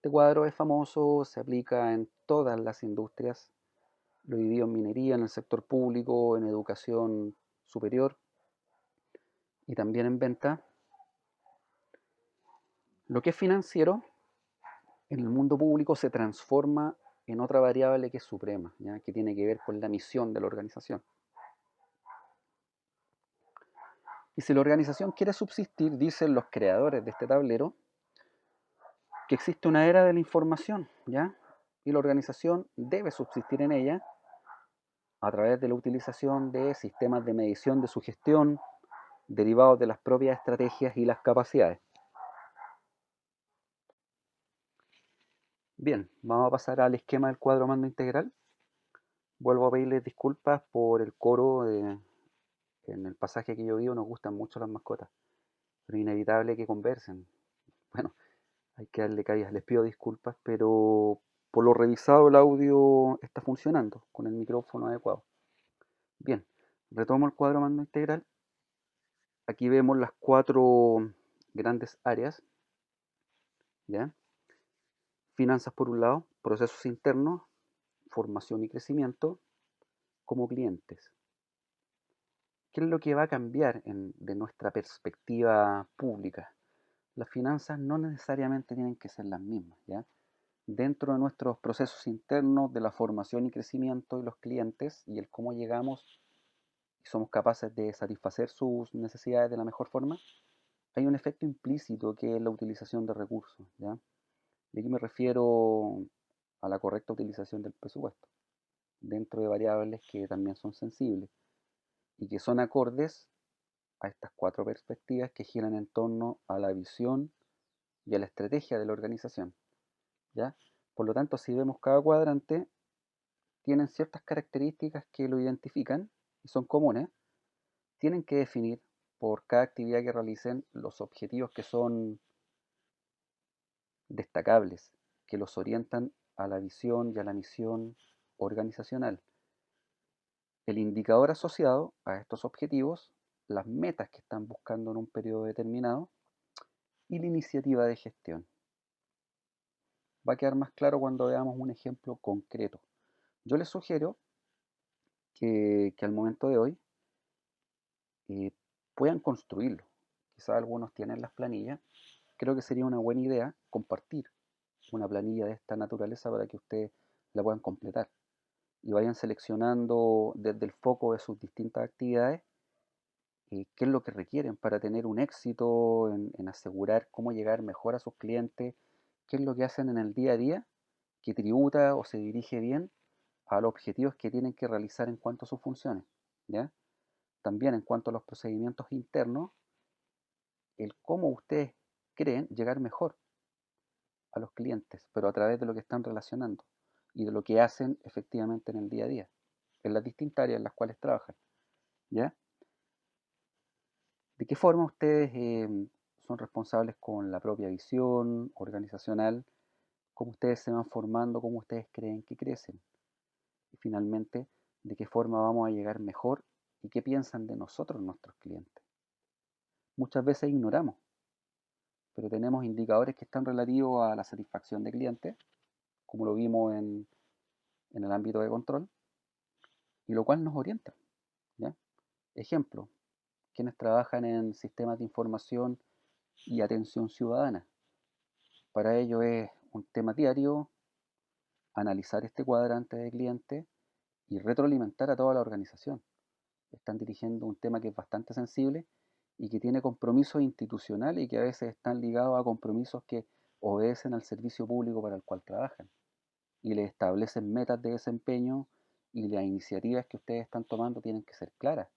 Speaker 1: Este cuadro es famoso, se aplica en todas las industrias, lo dividido en minería, en el sector público, en educación superior y también en venta. Lo que es financiero en el mundo público se transforma en otra variable que es suprema, ¿ya? Que tiene que ver con la misión de la organización. Y si la organización quiere subsistir, dicen los creadores de este tablero, que existe una era de la información, ¿ya? Y la organización debe subsistir en ella a través de la utilización de sistemas de medición de su gestión, derivados de las propias estrategias y las capacidades. Bien, vamos a pasar al esquema del cuadro mando integral. Vuelvo a pedirles disculpas por el coro. En el pasaje que yo vivo nos gustan mucho las mascotas, pero es inevitable que conversen. Bueno, hay que darle cabida. Les pido disculpas, pero por lo revisado el audio está funcionando con el micrófono adecuado. Bien, retomo el cuadro mando integral. Aquí vemos las cuatro grandes áreas, ¿ya? Finanzas por un lado, procesos internos, formación y crecimiento como clientes. ¿Qué es lo que va a cambiar de nuestra perspectiva pública? Las finanzas no necesariamente tienen que ser las mismas, ¿ya? Dentro de nuestros procesos internos de la formación y crecimiento de los clientes y el cómo llegamos y somos capaces de satisfacer sus necesidades de la mejor forma, hay un efecto implícito que es la utilización de recursos, ¿ya? Y aquí me refiero a la correcta utilización del presupuesto, dentro de variables que también son sensibles y que son acordes a estas cuatro perspectivas que giran en torno a la visión y a la estrategia de la organización, ¿ya? Por lo tanto, si vemos cada cuadrante, tienen ciertas características que lo identifican y son comunes. Tienen que definir por cada actividad que realicen los objetivos que son destacables, que los orientan a la visión y a la misión organizacional. El indicador asociado a estos objetivos, las metas que están buscando en un periodo determinado y la iniciativa de gestión. Va a quedar más claro cuando veamos un ejemplo concreto. Yo les sugiero que al momento de hoy eh, puedan construirlo. Quizás algunos tienen las planillas. Creo que sería una buena idea compartir una planilla de esta naturaleza para que ustedes la puedan completar y vayan seleccionando desde el foco de sus distintas actividades qué es lo que requieren para tener un éxito en asegurar cómo llegar mejor a sus clientes, qué es lo que hacen en el día a día, que tributa o se dirige bien a los objetivos que tienen que realizar en cuanto a sus funciones, ¿ya? También en cuanto a los procedimientos internos, el cómo ustedes creen llegar mejor a los clientes, pero a través de lo que están relacionando y de lo que hacen efectivamente en el día a día, en las distintas áreas en las cuales trabajan, ¿ya? ¿De qué forma ustedes son responsables con la propia visión organizacional? ¿Cómo ustedes se van formando? ¿Cómo ustedes creen que crecen? Y finalmente, ¿de qué forma vamos a llegar mejor? ¿Y qué piensan de nosotros nuestros clientes? Muchas veces ignoramos, pero tenemos indicadores que están relativos a la satisfacción de clientes, como lo vimos en el ámbito de control, y lo cual nos orienta, ¿ya? Ejemplo, quienes trabajan en sistemas de información y atención ciudadana. Para ello es un tema diario analizar este cuadrante de clientes y retroalimentar a toda la organización. Están dirigiendo un tema que es bastante sensible y que tiene compromisos institucionales y que a veces están ligados a compromisos que obedecen al servicio público para el cual trabajan y les establecen metas de desempeño y las iniciativas que ustedes están tomando tienen que ser claras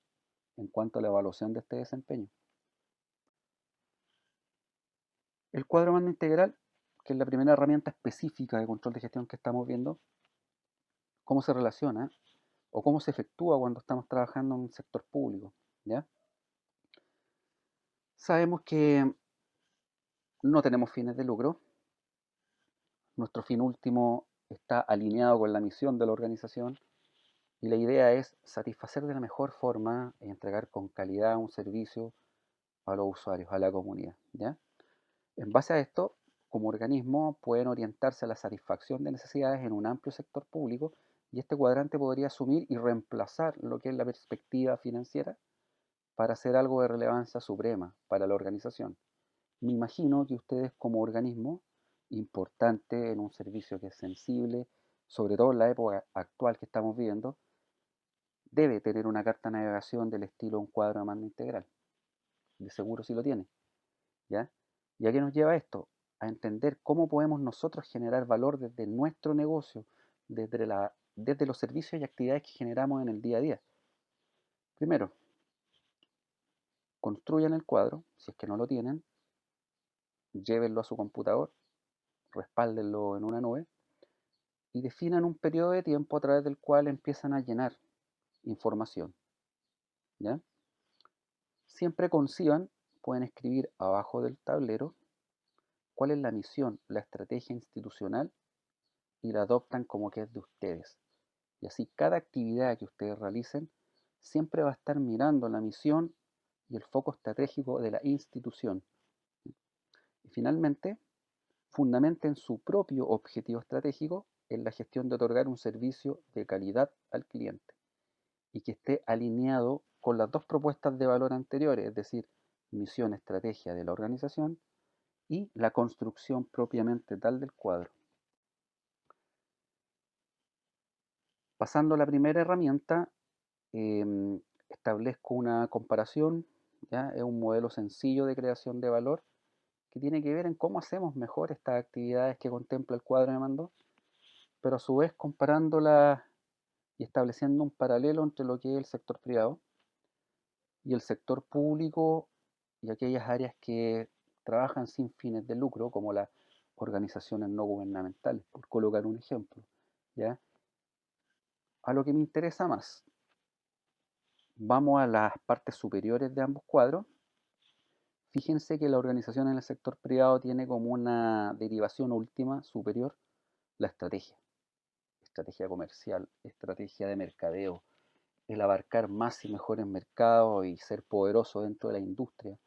Speaker 1: en cuanto a la evaluación de este desempeño. El cuadro mando integral, que es la primera herramienta específica de control de gestión que estamos viendo, cómo se relaciona o cómo se efectúa cuando estamos trabajando en un sector público, ¿ya? Sabemos que no tenemos fines de lucro, nuestro fin último está alineado con la misión de la organización y la idea es satisfacer de la mejor forma y entregar con calidad un servicio a los usuarios, a la comunidad, ¿ya? En base a esto, como organismo pueden orientarse a la satisfacción de necesidades en un amplio sector público y este cuadrante podría asumir y reemplazar lo que es la perspectiva financiera para hacer algo de relevancia suprema para la organización. Me imagino que ustedes como organismo importante en un servicio que es sensible, sobre todo en la época actual que estamos viviendo, debe tener una carta de navegación del estilo un cuadro de mando integral. De seguro sí lo tiene, ¿ya? ¿Y a qué nos lleva esto? A entender cómo podemos nosotros generar valor desde nuestro negocio, desde los servicios y actividades que generamos en el día a día. Primero, construyan el cuadro, si es que no lo tienen, llévenlo a su computador, respáldenlo en una nube y definan un periodo de tiempo a través del cual empiezan a llenar información, ¿ya? Siempre conciban, pueden escribir abajo del tablero cuál es la misión, la estrategia institucional y la adoptan como que es de ustedes. Y así cada actividad que ustedes realicen siempre va a estar mirando la misión y el foco estratégico de la institución. Y finalmente, fundamenten su propio objetivo estratégico en la gestión de otorgar un servicio de calidad al cliente y que esté alineado con las dos propuestas de valor anteriores, es decir, misión, estrategia de la organización y la construcción propiamente tal del cuadro. Pasando a la primera herramienta, establezco una comparación, ¿ya? Es un modelo sencillo de creación de valor que tiene que ver en cómo hacemos mejor estas actividades que contempla el cuadro de mando, pero a su vez comparándolas y estableciendo un paralelo entre lo que es el sector privado y el sector público y aquellas áreas que trabajan sin fines de lucro, como las organizaciones no gubernamentales, por colocar un ejemplo, ¿ya? A lo que me interesa más, vamos a las partes superiores de ambos cuadros. Fíjense que la organización en el sector privado tiene como una derivación última superior la estrategia, estrategia comercial, estrategia de mercadeo, el abarcar más y mejores mercados y ser poderoso dentro de la industria,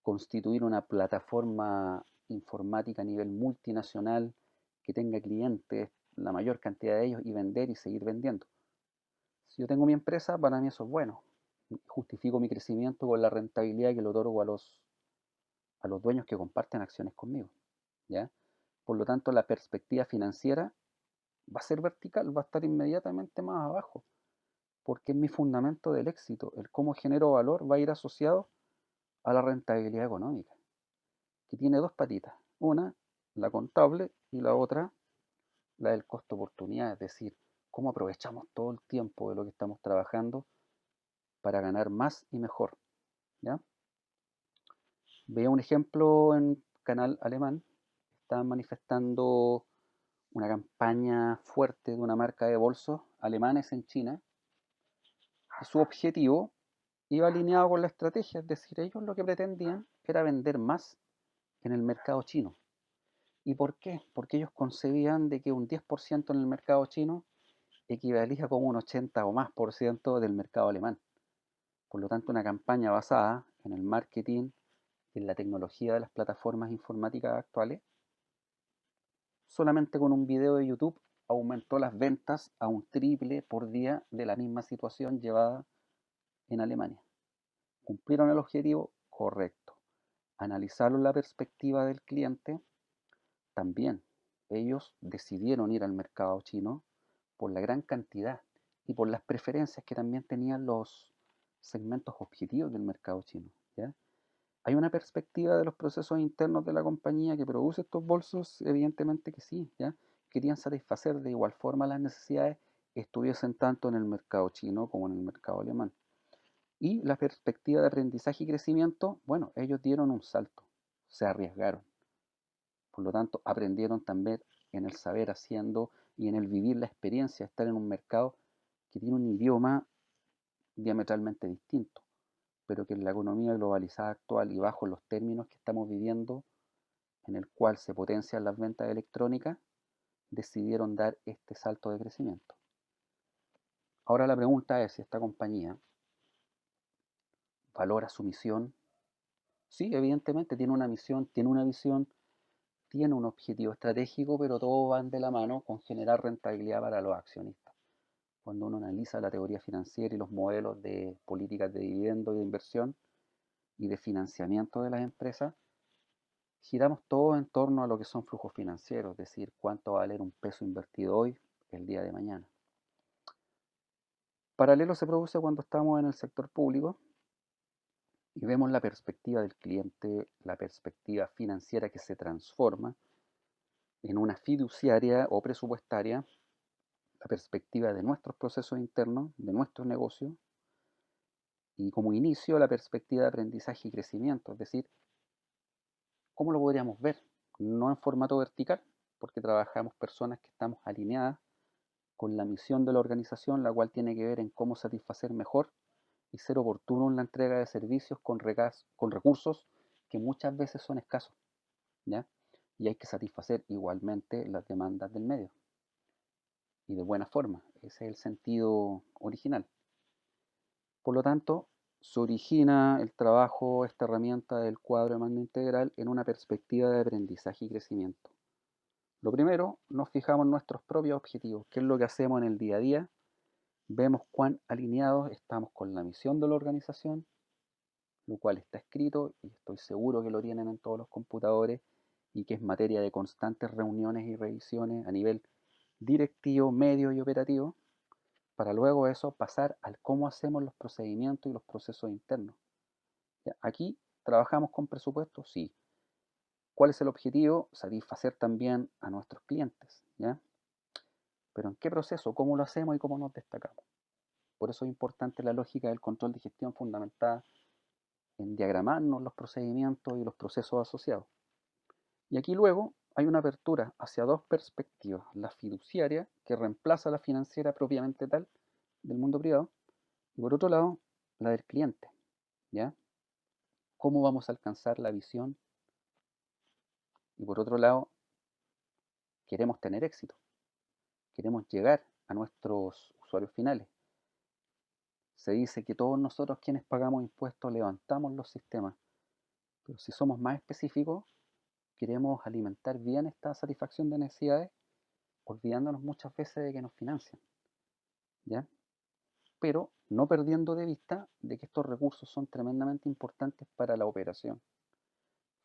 Speaker 1: constituir una plataforma informática a nivel multinacional que tenga clientes, la mayor cantidad de ellos y vender y seguir vendiendo. Si yo tengo mi empresa, para mí eso es bueno. Justifico mi crecimiento con la rentabilidad que le otorgo a los dueños que comparten acciones conmigo, ¿ya? Por lo tanto, la perspectiva financiera va a ser vertical, va a estar inmediatamente más abajo, porque es mi fundamento del éxito. El cómo genero valor va a ir asociado a la rentabilidad económica, que tiene dos patitas. Una, la contable, y la otra, la del costo oportunidad, es decir, cómo aprovechamos todo el tiempo de lo que estamos trabajando para ganar más y mejor, ¿ya? Veía un ejemplo en canal alemán, estaban manifestando una campaña fuerte de una marca de bolsos alemanes en China. A su objetivo iba alineado con la estrategia, es decir, ellos lo que pretendían era vender más en el mercado chino. ¿Y por qué? Porque ellos concebían de que un 10% en el mercado chino equivalía como un 80 o más por ciento del mercado alemán. Por lo tanto, una campaña basada en el marketing, en la tecnología de las plataformas informáticas actuales, solamente con un video de YouTube aumentó las ventas a un triple por día de la misma situación llevada en Alemania. ¿Cumplieron el objetivo? Correcto. ¿Analizaron la perspectiva del cliente? También. Ellos decidieron ir al mercado chino por la gran cantidad y por las preferencias que también tenían los segmentos objetivos del mercado chino, ¿ya? ¿Hay una perspectiva de los procesos internos de la compañía que produce estos bolsos? Evidentemente que sí, ¿ya? Querían satisfacer de igual forma las necesidades, estuviesen tanto en el mercado chino como en el mercado alemán. Y la perspectiva de aprendizaje y crecimiento, bueno, ellos dieron un salto, se arriesgaron. Por lo tanto, aprendieron también en el saber haciendo y en el vivir la experiencia de estar en un mercado que tiene un idioma diametralmente distinto, pero que en la economía globalizada actual y bajo los términos que estamos viviendo, en el cual se potencian las ventas electrónicas, decidieron dar este salto de crecimiento. Ahora la pregunta es si esta compañía valora su misión. Sí, evidentemente tiene una misión, tiene una visión, tiene un objetivo estratégico, pero todos van de la mano con generar rentabilidad para los accionistas. Cuando uno analiza la teoría financiera y los modelos de políticas de dividendo y de inversión y de financiamiento de las empresas, giramos todo en torno a lo que son flujos financieros, es decir, cuánto va a valer un peso invertido hoy, el día de mañana. Paralelo se produce cuando estamos en el sector público y vemos la perspectiva del cliente, la perspectiva financiera que se transforma en una fiduciaria o presupuestaria, la perspectiva de nuestros procesos internos, de nuestro negocio, y como inicio la perspectiva de aprendizaje y crecimiento, es decir, ¿cómo lo podríamos ver? No en formato vertical, porque trabajamos personas que estamos alineadas con la misión de la organización, la cual tiene que ver en cómo satisfacer mejor y ser oportuno en la entrega de servicios con recursos que muchas veces son escasos, ¿ya? Y hay que satisfacer igualmente las demandas del medio y de buena forma. Ese es el sentido original. Por lo tanto, se origina el trabajo, esta herramienta del cuadro de mando integral en una perspectiva de aprendizaje y crecimiento. Lo primero, nos fijamos en nuestros propios objetivos, qué es lo que hacemos en el día a día, vemos cuán alineados estamos con la misión de la organización, lo cual está escrito y estoy seguro que lo tienen en todos los computadores y que es materia de constantes reuniones y revisiones a nivel directivo, medio y operativo, para luego eso pasar al cómo hacemos los procedimientos y los procesos internos. ¿Ya? Aquí trabajamos con presupuestos, sí. ¿Cuál es el objetivo? Satisfacer también a nuestros clientes, ¿ya? Pero ¿en qué proceso? ¿Cómo lo hacemos y cómo nos destacamos? Por eso es importante la lógica del control de gestión fundamentada en diagramarnos los procedimientos y los procesos asociados. Y aquí luego hay una apertura hacia dos perspectivas, la fiduciaria, que reemplaza a la financiera propiamente tal del mundo privado, y por otro lado, la del cliente, ¿ya? ¿Cómo vamos a alcanzar la visión? Y por otro lado, queremos tener éxito, queremos llegar a nuestros usuarios finales. Se dice que todos nosotros quienes pagamos impuestos levantamos los sistemas, pero si somos más específicos, queremos alimentar bien esta satisfacción de necesidades, olvidándonos muchas veces de que nos financian, ¿ya? Pero no perdiendo de vista de que estos recursos son tremendamente importantes para la operación.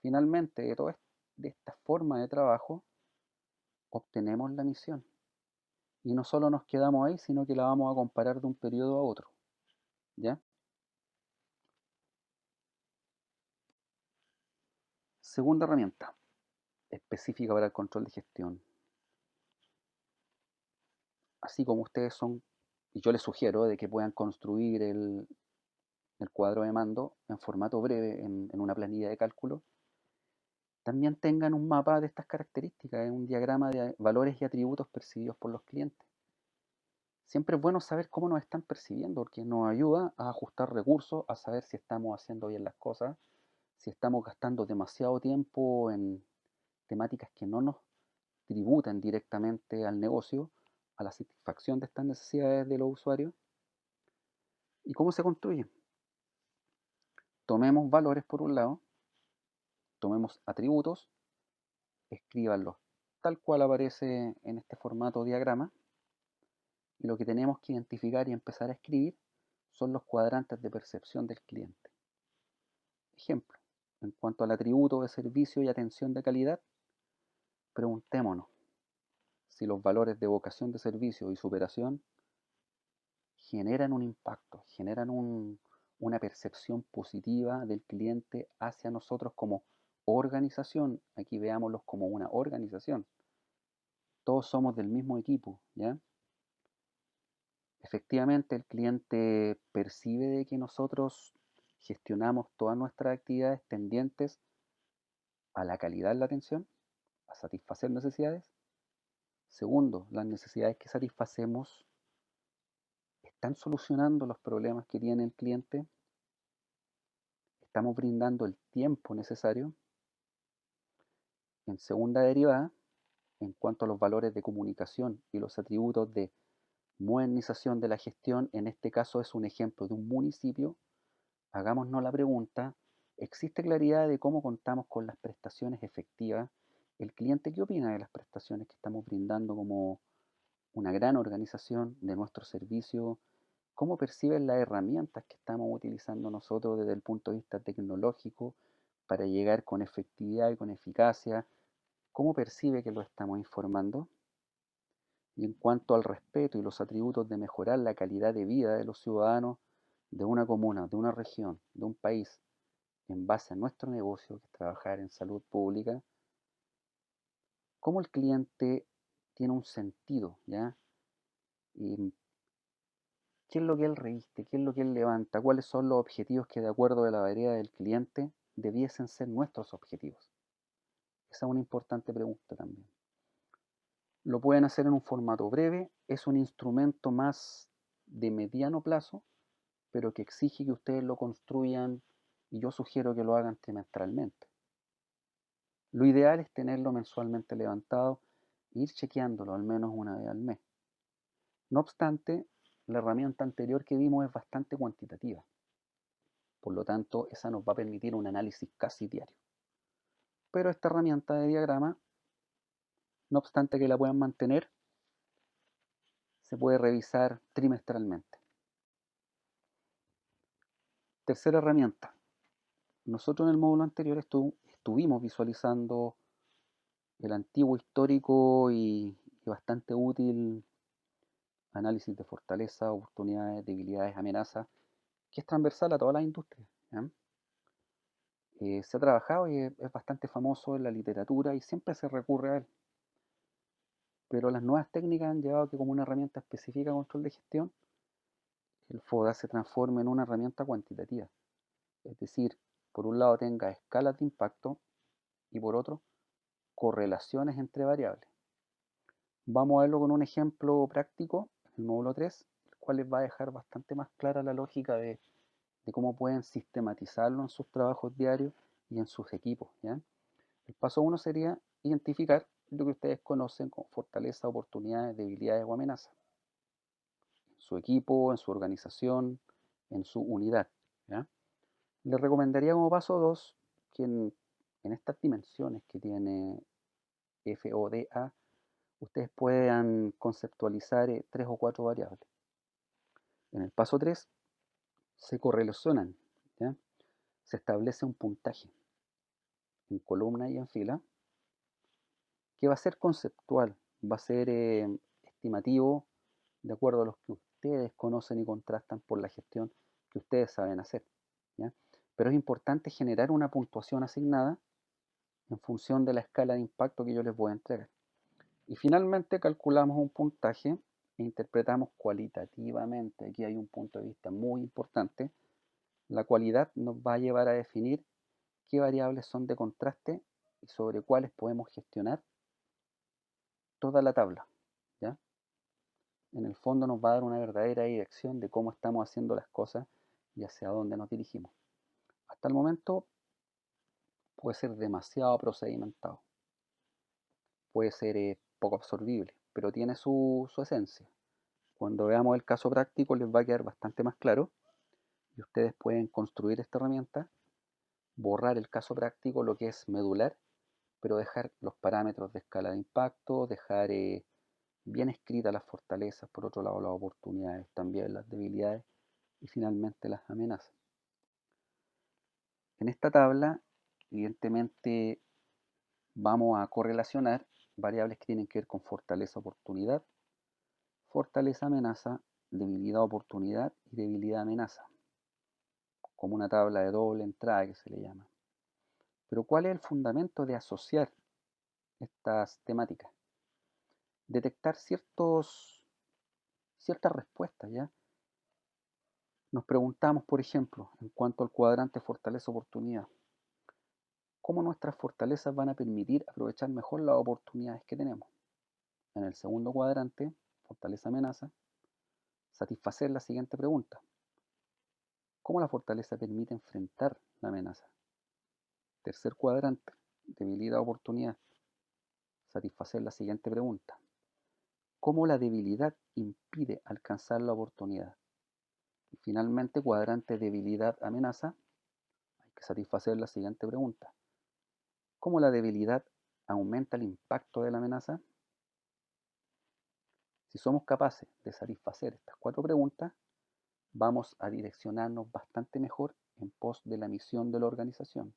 Speaker 1: Finalmente, de esta forma de trabajo, obtenemos la misión. Y no solo nos quedamos ahí, sino que la vamos a comparar de un periodo a otro, ¿ya? Segunda herramienta, específica para el control de gestión. Así como ustedes son, y yo les sugiero de que puedan construir el cuadro de mando en formato breve, en una planilla de cálculo, también tengan un mapa de estas características, un diagrama de valores y atributos percibidos por los clientes. Siempre es bueno saber cómo nos están percibiendo, porque nos ayuda a ajustar recursos, a saber si estamos haciendo bien las cosas, si estamos gastando demasiado tiempo en temáticas que no nos tributan directamente al negocio, a la satisfacción de estas necesidades de los usuarios. ¿Y cómo se construye? Tomemos valores por un lado, tomemos atributos, escríbanlos tal cual aparece en este formato diagrama, y lo que tenemos que identificar y empezar a escribir son los cuadrantes de percepción del cliente. Ejemplo, en cuanto al atributo de servicio y atención de calidad, preguntémonos si los valores de vocación de servicio y superación generan un impacto, generan una percepción positiva del cliente hacia nosotros como organización. Aquí veámoslos como una organización. Todos somos del mismo equipo, ¿ya? Efectivamente, el cliente percibe de que nosotros gestionamos todas nuestras actividades tendientes a la calidad de la atención, a satisfacer necesidades. Segundo, las necesidades que satisfacemos están solucionando los problemas que tiene el cliente, estamos brindando el tiempo necesario. En segunda derivada, en cuanto a los valores de comunicación y los atributos de modernización de la gestión, en este caso es un ejemplo de un municipio, hagámonos la pregunta, ¿existe claridad de cómo contamos con las prestaciones efectivas ¿El cliente qué opina de las prestaciones que estamos brindando como una gran organización de nuestro servicio? ¿Cómo perciben las herramientas que estamos utilizando nosotros desde el punto de vista tecnológico para llegar con efectividad y con eficacia? ¿Cómo percibe que lo estamos informando? Y en cuanto al respeto y los atributos de mejorar la calidad de vida de los ciudadanos de una comuna, de una región, de un país, en base a nuestro negocio, que es trabajar en salud pública, ¿cómo el cliente tiene un sentido, ¿ya? Y qué es lo que él reviste, qué es lo que él levanta, cuáles son los objetivos que de acuerdo a la variedad del cliente debiesen ser nuestros objetivos. Esa es una importante pregunta también. Lo pueden hacer en un formato breve, es un instrumento más de mediano plazo, pero que exige que ustedes lo construyan y yo sugiero que lo hagan trimestralmente. Lo ideal es tenerlo mensualmente levantado e ir chequeándolo al menos una vez al mes. No obstante, la herramienta anterior que vimos es bastante cuantitativa. Por lo tanto, esa nos va a permitir un análisis casi diario. Pero esta herramienta de diagrama, no obstante que la puedan mantener, se puede revisar trimestralmente. Tercera herramienta. Nosotros en el módulo anterior estuvimos visualizando el antiguo, histórico y bastante útil análisis de fortaleza, oportunidades, debilidades, amenazas, que es transversal a todas las industrias, ¿ya? Se ha trabajado y es bastante famoso en la literatura y siempre se recurre a él. Pero las nuevas técnicas han llevado a que como una herramienta específica de control de gestión, el FODA se transforme en una herramienta cuantitativa. Es decir, por un lado tenga escalas de impacto y por otro correlaciones entre variables. Vamos a verlo con un ejemplo práctico, el módulo 3, el cual les va a dejar bastante más clara la lógica de cómo pueden sistematizarlo en sus trabajos diarios y en sus equipos, ¿ya? El paso uno sería identificar lo que ustedes conocen como fortaleza, oportunidades, debilidades o amenazas. En su equipo, en su organización, en su unidad, ¿ya? Les recomendaría como paso 2 que en estas dimensiones que tiene FODA, ustedes puedan conceptualizar 3 o 4 variables. En el paso 3 se correlacionan, ¿ya? Se establece un puntaje en columna y en fila que va a ser conceptual, va a ser estimativo de acuerdo a los que ustedes conocen y contrastan por la gestión que ustedes saben hacer, ¿ya? Pero es importante generar una puntuación asignada en función de la escala de impacto que yo les voy a entregar. Y finalmente calculamos un puntaje e interpretamos cualitativamente. Aquí hay un punto de vista muy importante. La cualidad nos va a llevar a definir qué variables son de contraste y sobre cuáles podemos gestionar toda la tabla, ¿ya? En el fondo nos va a dar una verdadera dirección de cómo estamos haciendo las cosas y hacia dónde nos dirigimos. Hasta el momento puede ser demasiado procedimentado, puede ser poco absorbible, pero tiene su esencia. Cuando veamos el caso práctico les va a quedar bastante más claro y ustedes pueden construir esta herramienta, borrar el caso práctico, lo que es medular, pero dejar los parámetros de escala de impacto, dejar bien escritas las fortalezas, por otro lado las oportunidades, también las debilidades y finalmente las amenazas. En esta tabla, evidentemente, vamos a correlacionar variables que tienen que ver con fortaleza, oportunidad, fortaleza, amenaza, debilidad, oportunidad y debilidad, amenaza, como una tabla de doble entrada que se le llama. Pero ¿cuál es el fundamento de asociar estas temáticas? Detectar ciertas respuestas, ¿ya? Nos preguntamos, por ejemplo, en cuanto al cuadrante fortaleza-oportunidad, ¿cómo nuestras fortalezas van a permitir aprovechar mejor las oportunidades que tenemos? En el segundo cuadrante, fortaleza-amenaza, satisfacer la siguiente pregunta: ¿cómo la fortaleza permite enfrentar la amenaza? Tercer cuadrante, debilidad-oportunidad, satisfacer la siguiente pregunta: ¿cómo la debilidad impide alcanzar la oportunidad? Y finalmente, cuadrante debilidad-amenaza, hay que satisfacer la siguiente pregunta: ¿cómo la debilidad aumenta el impacto de la amenaza? Si somos capaces de satisfacer estas 4 preguntas, vamos a direccionarnos bastante mejor en pos de la misión de la organización.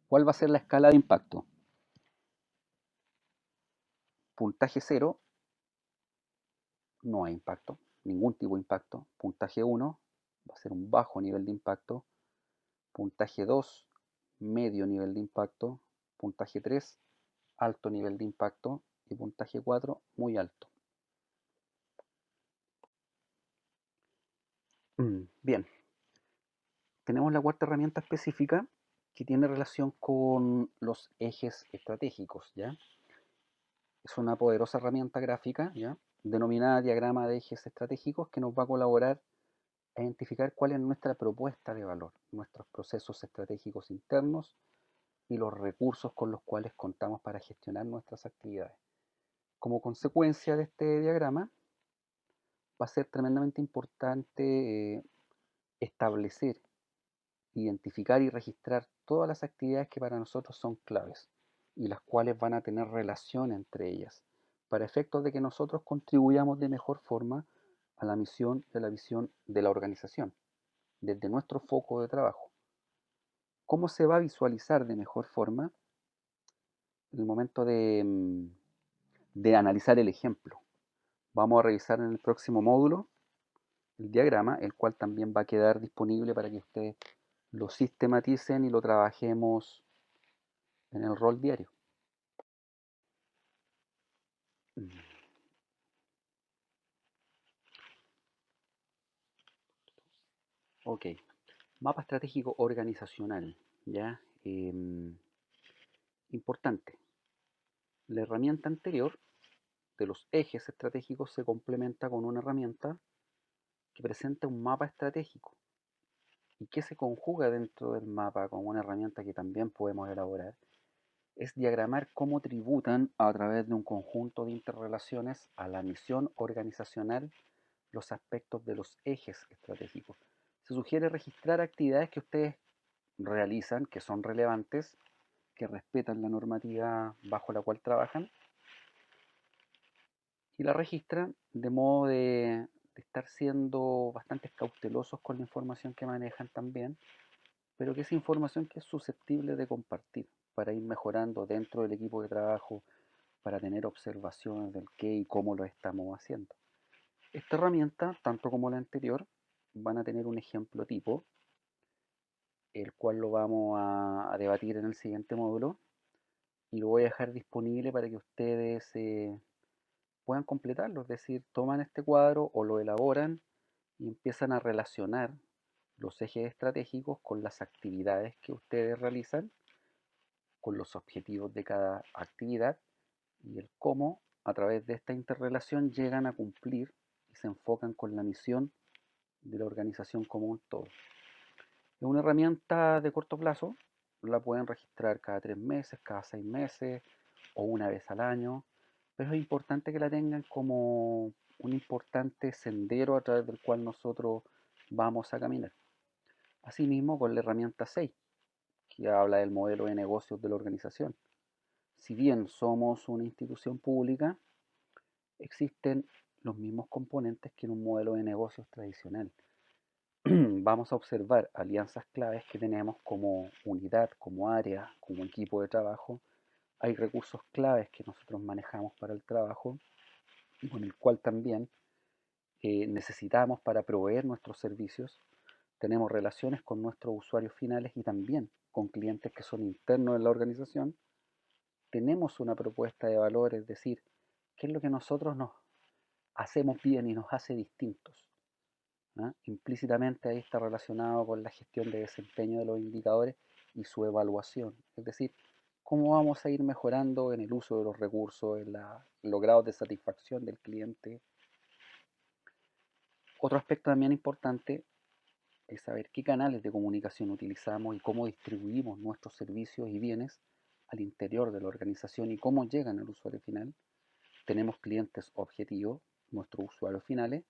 Speaker 1: ¿Cuál va a ser la escala de impacto? Puntaje 0, no hay impacto, ningún tipo de impacto. Puntaje 1 va a ser un bajo nivel de impacto. Puntaje 2, medio nivel de impacto. Puntaje 3, alto nivel de impacto. Y puntaje 4, muy alto. Bien, tenemos la cuarta herramienta específica que tiene relación con los ejes estratégicos, ¿ya? Es una poderosa herramienta gráfica, ¿ya? Denominada diagrama de ejes estratégicos, que nos va a colaborar a identificar cuál es nuestra propuesta de valor, nuestros procesos estratégicos internos y los recursos con los cuales contamos para gestionar nuestras actividades. Como consecuencia de este diagrama, va a ser tremendamente importante establecer, identificar y registrar todas las actividades que para nosotros son claves y las cuales van a tener relación entre ellas, para efectos de que nosotros contribuyamos de mejor forma a la misión y a la visión de la organización, desde nuestro foco de trabajo. ¿Cómo se va a visualizar de mejor forma? En el momento de analizar el ejemplo. Vamos a revisar en el próximo módulo el diagrama, el cual también va a quedar disponible para que ustedes lo sistematicen y lo trabajemos en el rol diario. Ok, mapa estratégico organizacional, ¿ya? Importante. La herramienta anterior de los ejes estratégicos se complementa con una herramienta que presenta un mapa estratégico y que se conjuga dentro del mapa con una herramienta que también podemos elaborar, es diagramar cómo tributan a través de un conjunto de interrelaciones a la misión organizacional los aspectos de los ejes estratégicos. Se sugiere registrar actividades que ustedes realizan, que son relevantes, que respetan la normativa bajo la cual trabajan, y la registran de modo de estar siendo bastante cautelosos con la información que manejan también, pero que es información que es susceptible de compartir para ir mejorando dentro del equipo de trabajo, para tener observaciones del qué y cómo lo estamos haciendo. Esta herramienta, tanto como la anterior, van a tener un ejemplo tipo, el cual lo vamos a debatir en el siguiente módulo y lo voy a dejar disponible para que ustedes puedan completarlo, es decir, toman este cuadro o lo elaboran y empiezan a relacionar los ejes estratégicos con las actividades que ustedes realizan, con los objetivos de cada actividad y el cómo a través de esta interrelación llegan a cumplir y se enfocan con la misión de la organización como un todo. Es una herramienta de corto plazo, la pueden registrar cada 3 meses, cada 6 meses o una vez al año, pero es importante que la tengan como un importante sendero a través del cual nosotros vamos a caminar. Asimismo, con la herramienta 6, que habla del modelo de negocios de la organización. Si bien somos una institución pública, existen los mismos componentes que en un modelo de negocios tradicional. Vamos a observar alianzas claves que tenemos como unidad, como área, como equipo de trabajo. Hay recursos claves que nosotros manejamos para el trabajo y con el cual también necesitamos para proveer nuestros servicios. Tenemos relaciones con nuestros usuarios finales y también con clientes que son internos en la organización. Tenemos una propuesta de valor, es decir, qué es lo que nosotros nos hacemos bien y nos hace distintos. ¿Ah? Implícitamente ahí está relacionado con la gestión de desempeño de los indicadores y su evaluación. Es decir, cómo vamos a ir mejorando en el uso de los recursos, en los grados de satisfacción del cliente. Otro aspecto también importante es saber qué canales de comunicación utilizamos y cómo distribuimos nuestros servicios y bienes al interior de la organización y cómo llegan al usuario final. Tenemos clientes objetivos, nuestros usuarios finales,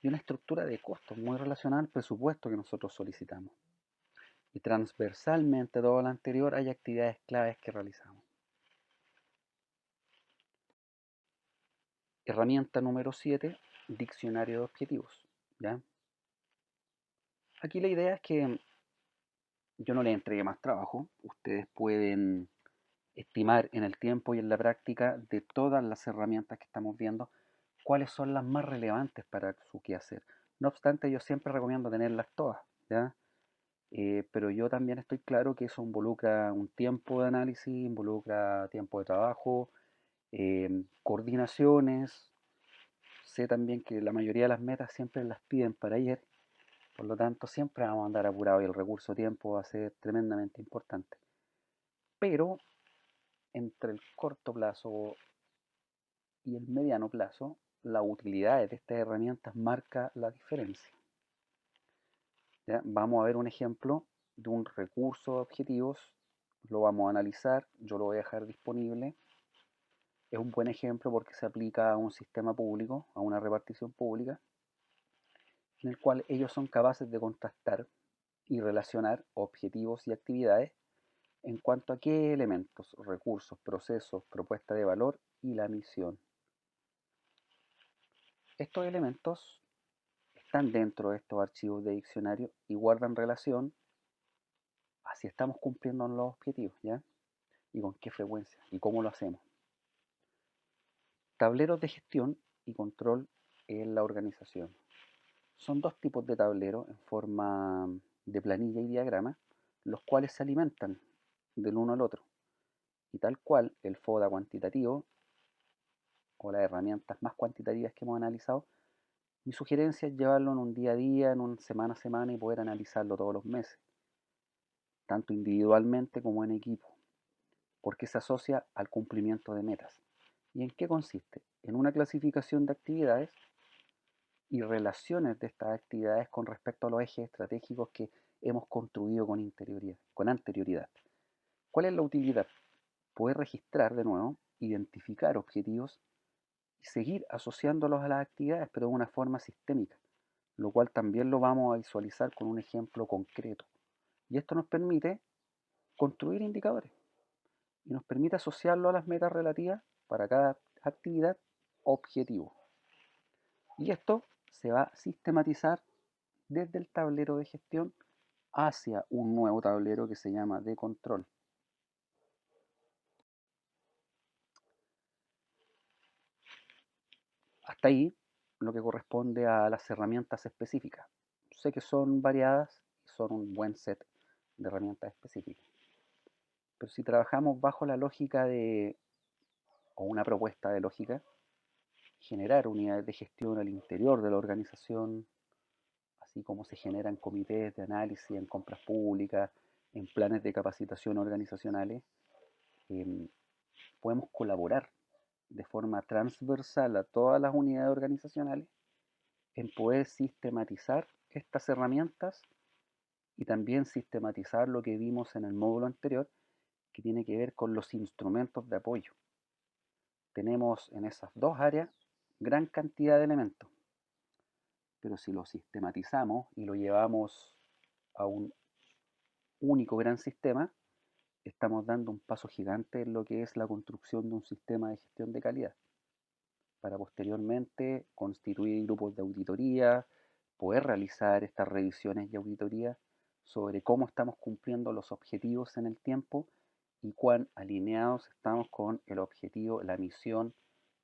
Speaker 1: y una estructura de costos muy relacionada al presupuesto que nosotros solicitamos. Y transversalmente a todo lo anterior hay actividades claves que realizamos. Herramienta número 7, diccionario de objetivos. ¿Ya? Aquí la idea es que yo no les entregue más trabajo. Ustedes pueden estimar en el tiempo y en la práctica de todas las herramientas que estamos viendo cuáles son las más relevantes para su quehacer. No obstante, yo siempre recomiendo tenerlas todas, ¿ya? Pero yo también estoy claro que eso involucra un tiempo de análisis, involucra tiempo de trabajo, coordinaciones. Sé también que la mayoría de las metas siempre las piden para ayer, por lo tanto siempre vamos a andar apurados y el recurso tiempo va a ser tremendamente importante. Pero entre el corto plazo y el mediano plazo, la utilidad de estas herramientas marca la diferencia. ¿Ya? Vamos a ver un ejemplo de un recurso de objetivos, lo vamos a analizar, yo lo voy a dejar disponible. Es un buen ejemplo porque se aplica a un sistema público, a una repartición pública, en el cual ellos son capaces de contrastar y relacionar objetivos y actividades en cuanto a qué elementos, recursos, procesos, propuesta de valor y la misión. Estos elementos están dentro de estos archivos de diccionario y guardan relación a si estamos cumpliendo los objetivos, ¿ya? Y con qué frecuencia y cómo lo hacemos. Tableros de gestión y control en la organización. Son dos tipos de tableros en forma de planilla y diagrama, los cuales se alimentan del uno al otro. Y tal cual el FODA cuantitativo o las herramientas más cuantitativas que hemos analizado, mi sugerencia es llevarlo en un día a día, en una semana a semana y poder analizarlo todos los meses, tanto individualmente como en equipo, porque se asocia al cumplimiento de metas. ¿Y en qué consiste? En una clasificación de actividades y relaciones de estas actividades con respecto a los ejes estratégicos que hemos construido con anterioridad. ¿Cuál es la utilidad? Poder registrar de nuevo, identificar objetivos y seguir asociándolos a las actividades, pero de una forma sistémica, lo cual también lo vamos a visualizar con un ejemplo concreto. Y esto nos permite construir indicadores y nos permite asociarlo a las metas relativas para cada actividad objetivo. Y esto se va a sistematizar desde el tablero de gestión hacia un nuevo tablero que se llama de control. Hasta ahí lo que corresponde a las herramientas específicas. Sé que son variadas y son un buen set de herramientas específicas. Pero si trabajamos bajo la lógica de, o una propuesta de lógica, generar unidades de gestión al interior de la organización, así como se generan comités de análisis en compras públicas, en planes de capacitación organizacionales, eh, podemos colaborar de forma transversal a todas las unidades organizacionales en poder sistematizar estas herramientas y también sistematizar lo que vimos en el módulo anterior, que tiene que ver con los instrumentos de apoyo. Tenemos en esas dos áreas gran cantidad de elementos, pero si lo sistematizamos y lo llevamos a un único gran sistema, estamos dando un paso gigante en lo que es la construcción de un sistema de gestión de calidad, para posteriormente constituir grupos de auditoría, poder realizar estas revisiones y auditorías sobre cómo estamos cumpliendo los objetivos en el tiempo y cuán alineados estamos con el objetivo, la misión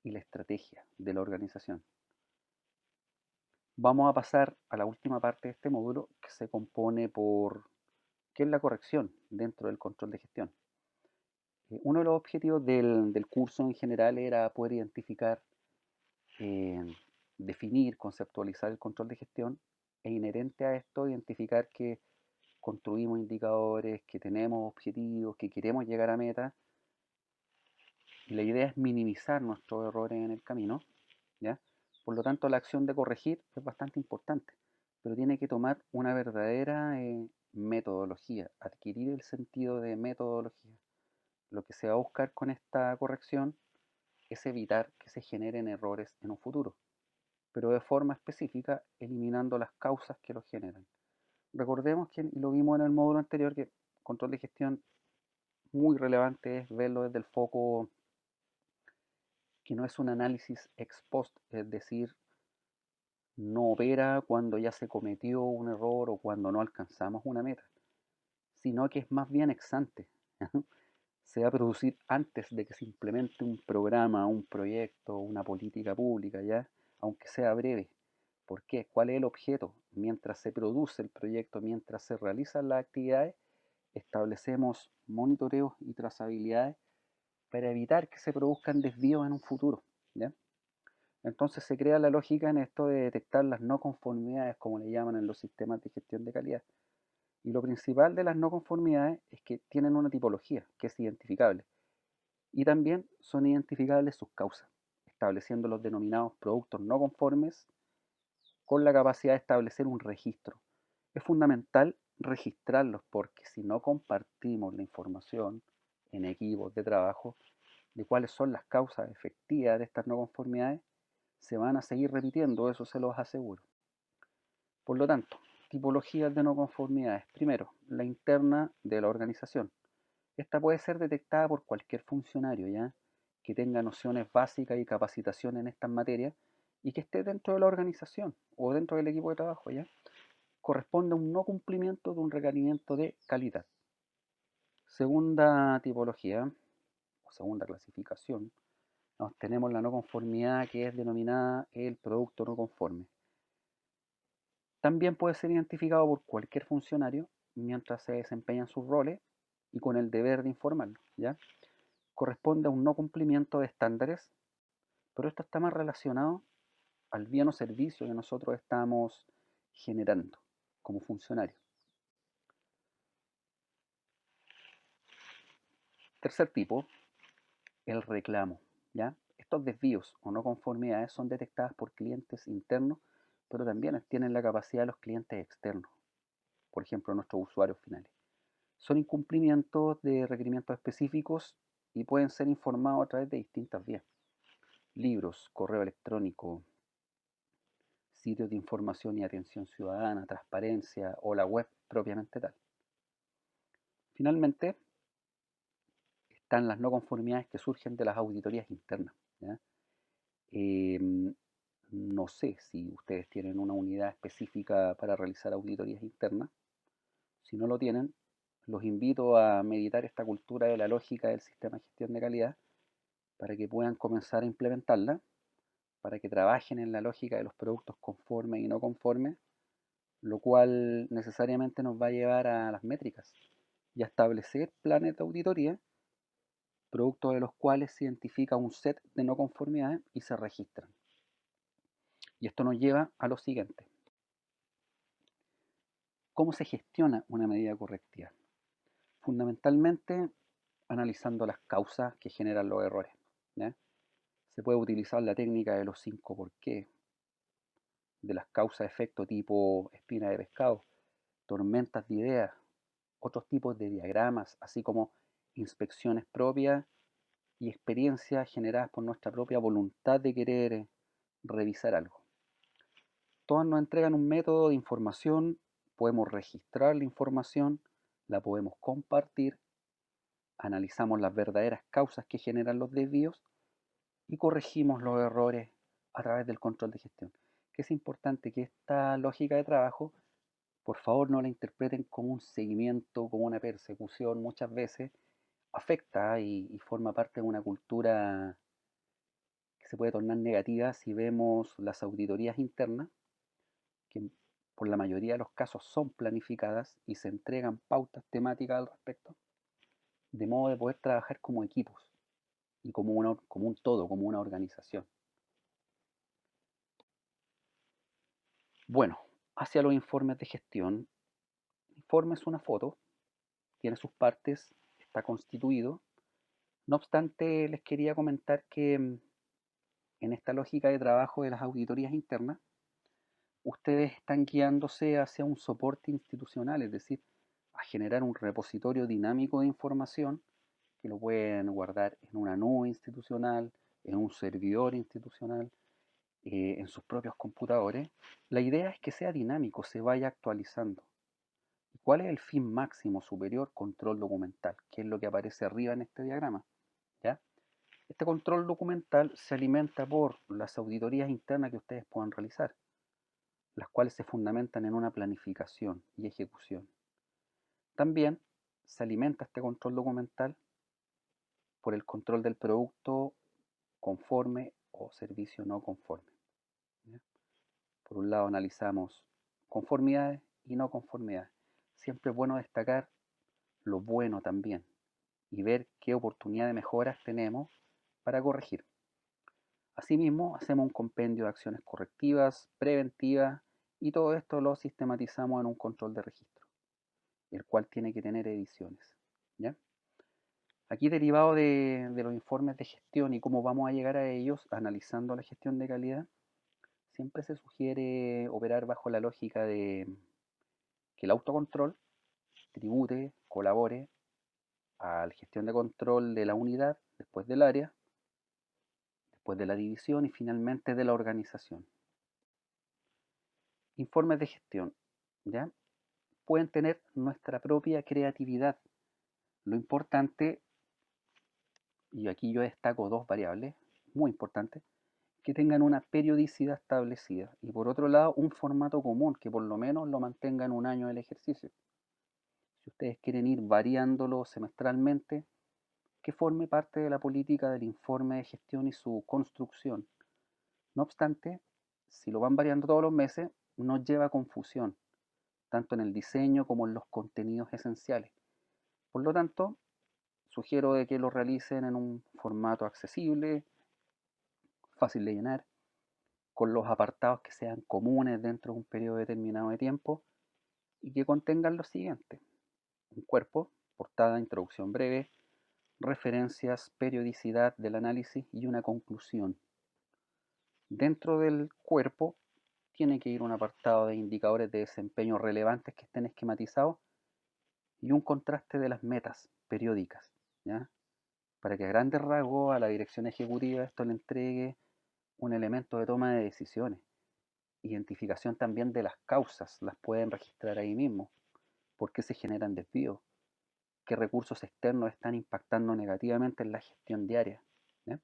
Speaker 1: y la estrategia de la organización. Vamos a pasar a la última parte de este módulo que se compone por qué es la corrección dentro del control de gestión. Uno de los objetivos del curso en general era poder identificar, eh, definir, conceptualizar el control de gestión e inherente a esto identificar que construimos indicadores, que tenemos objetivos, que queremos llegar a meta. Y la idea es minimizar nuestros errores en el camino, ¿ya? Por lo tanto, la acción de corregir es bastante importante, pero tiene que tomar una verdadera metodología, adquirir el sentido de metodología. Lo que se va a buscar con esta corrección es evitar que se generen errores en un futuro, pero de forma específica eliminando las causas que los generan. Recordemos que, y lo vimos en el módulo anterior, que control de gestión muy relevante es verlo desde el foco que no es un análisis ex post, es decir, no opera cuando ya se cometió un error o cuando no alcanzamos una meta, sino que es más bien ex ante. Se va a producir antes de que se implemente un programa, un proyecto, una política pública, ¿ya? Aunque sea breve. ¿Por qué? ¿Cuál es el objeto? Mientras se produce el proyecto, mientras se realizan las actividades, establecemos monitoreos y trazabilidades para evitar que se produzcan desvíos en un futuro, ¿ya? Entonces se crea la lógica en esto de detectar las no conformidades, como le llaman en los sistemas de gestión de calidad. Y lo principal de las no conformidades es que tienen una tipología que es identificable. Y también son identificables sus causas, estableciendo los denominados productos no conformes con la capacidad de establecer un registro. Es fundamental registrarlos porque si no compartimos la información en equipos de trabajo de cuáles son las causas efectivas de estas no conformidades, se van a seguir repitiendo, eso se los aseguro. Por lo tanto, tipologías de no conformidades. Primero, la interna de la organización. Esta puede ser detectada por cualquier funcionario, ¿ya? Que tenga nociones básicas y capacitación en estas materias y que esté dentro de la organización o dentro del equipo de trabajo, ¿ya? Corresponde a un no cumplimiento de un requerimiento de calidad. Segunda tipología o segunda clasificación, tenemos la no conformidad que es denominada el producto no conforme. También puede ser identificado por cualquier funcionario mientras se desempeñan sus roles y con el deber de informarlo, ¿ya? Corresponde a un no cumplimiento de estándares, pero esto está más relacionado al bien o servicio que nosotros estamos generando como funcionarios. Tercer tipo, el reclamo, ¿ya? Estos desvíos o no conformidades son detectadas por clientes internos, pero también tienen la capacidad de los clientes externos, por ejemplo, nuestros usuarios finales. Son incumplimientos de requerimientos específicos y pueden ser informados a través de distintas vías. Libros, correo electrónico, sitios de información y atención ciudadana, transparencia o la web propiamente tal. Finalmente, están las no conformidades que surgen de las auditorías internas, ¿ya? Eh, no sé si ustedes tienen una unidad específica para realizar auditorías internas. Si no lo tienen, los invito a meditar esta cultura de la lógica del sistema de gestión de calidad para que puedan comenzar a implementarla, para que trabajen en la lógica de los productos conformes y no conformes, lo cual necesariamente nos va a llevar a las métricas y a establecer planes de auditoría, producto de los cuales se identifica un set de no conformidades y se registran. Y esto nos lleva a lo siguiente. ¿Cómo se gestiona una medida correctiva? Fundamentalmente analizando las causas que generan los errores, ¿ya? Se puede utilizar la técnica de los 5 por qué, de las causas-efecto tipo espina de pescado, tormentas de ideas, otros tipos de diagramas, así como inspecciones propias y experiencias generadas por nuestra propia voluntad de querer revisar algo. Todas nos entregan un método de información, podemos registrar la información, la podemos compartir, analizamos las verdaderas causas que generan los desvíos y corregimos los errores a través del control de gestión. Que es importante que esta lógica de trabajo, por favor, no la interpreten como un seguimiento, como una persecución. Muchas veces afecta y forma parte de una cultura que se puede tornar negativa si vemos las auditorías internas, que por la mayoría de los casos son planificadas y se entregan pautas temáticas al respecto, de modo de poder trabajar como equipos y como un todo, como una organización. Bueno, hacia los informes de gestión. El informe es una foto, tiene sus partes, está constituido. No obstante, les quería comentar que en esta lógica de trabajo de las auditorías internas, ustedes están guiándose hacia un soporte institucional, es decir, a generar un repositorio dinámico de información que lo pueden guardar en una nube institucional, en un servidor institucional, en sus propios computadores. La idea es que sea dinámico, se vaya actualizando. ¿Cuál es el fin máximo superior? Control documental, que es lo que aparece arriba en este diagrama, ¿ya? Este control documental se alimenta por las auditorías internas que ustedes puedan realizar, las cuales se fundamentan en una planificación y ejecución. También se alimenta este control documental por el control del producto conforme o servicio no conforme, ¿ya? Por un lado analizamos conformidades y no conformidades. Siempre es bueno destacar lo bueno también y ver qué oportunidad de mejoras tenemos para corregir. Asimismo, hacemos un compendio de acciones correctivas, preventivas, y todo esto lo sistematizamos en un control de registro, el cual tiene que tener ediciones, ¿ya? Aquí, derivado de los informes de gestión y cómo vamos a llegar a ellos, analizando la gestión de calidad, siempre se sugiere operar bajo la lógica de que el autocontrol tribute, colabore a la gestión de control de la unidad, después del área, después de la división y finalmente de la organización. Informes de gestión, ¿ya? Pueden tener nuestra propia creatividad. Lo importante, y aquí yo destaco dos variables muy importantes, que tengan una periodicidad establecida y por otro lado un formato común que por lo menos lo mantenga en un año el ejercicio. Si ustedes quieren ir variándolo semestralmente, que forme parte de la política del informe de gestión y su construcción. No obstante, si lo van variando todos los meses, nos lleva a confusión, tanto en el diseño como en los contenidos esenciales. Por lo tanto, sugiero de que lo realicen en un formato accesible, fácil de llenar, con los apartados que sean comunes dentro de un periodo determinado de tiempo y que contengan lo siguiente: un cuerpo, portada, introducción breve, referencias, periodicidad del análisis y una conclusión. Dentro del cuerpo tiene que ir un apartado de indicadores de desempeño relevantes que estén esquematizados y un contraste de las metas periódicas, ¿ya? Para que a grandes rasgos a la dirección ejecutiva esto le entregue un elemento de toma de decisiones. Identificación también de las causas, las pueden registrar ahí mismo. ¿Por qué se generan desvíos? ¿Qué recursos externos están impactando negativamente en la gestión diaria? ¿Ya?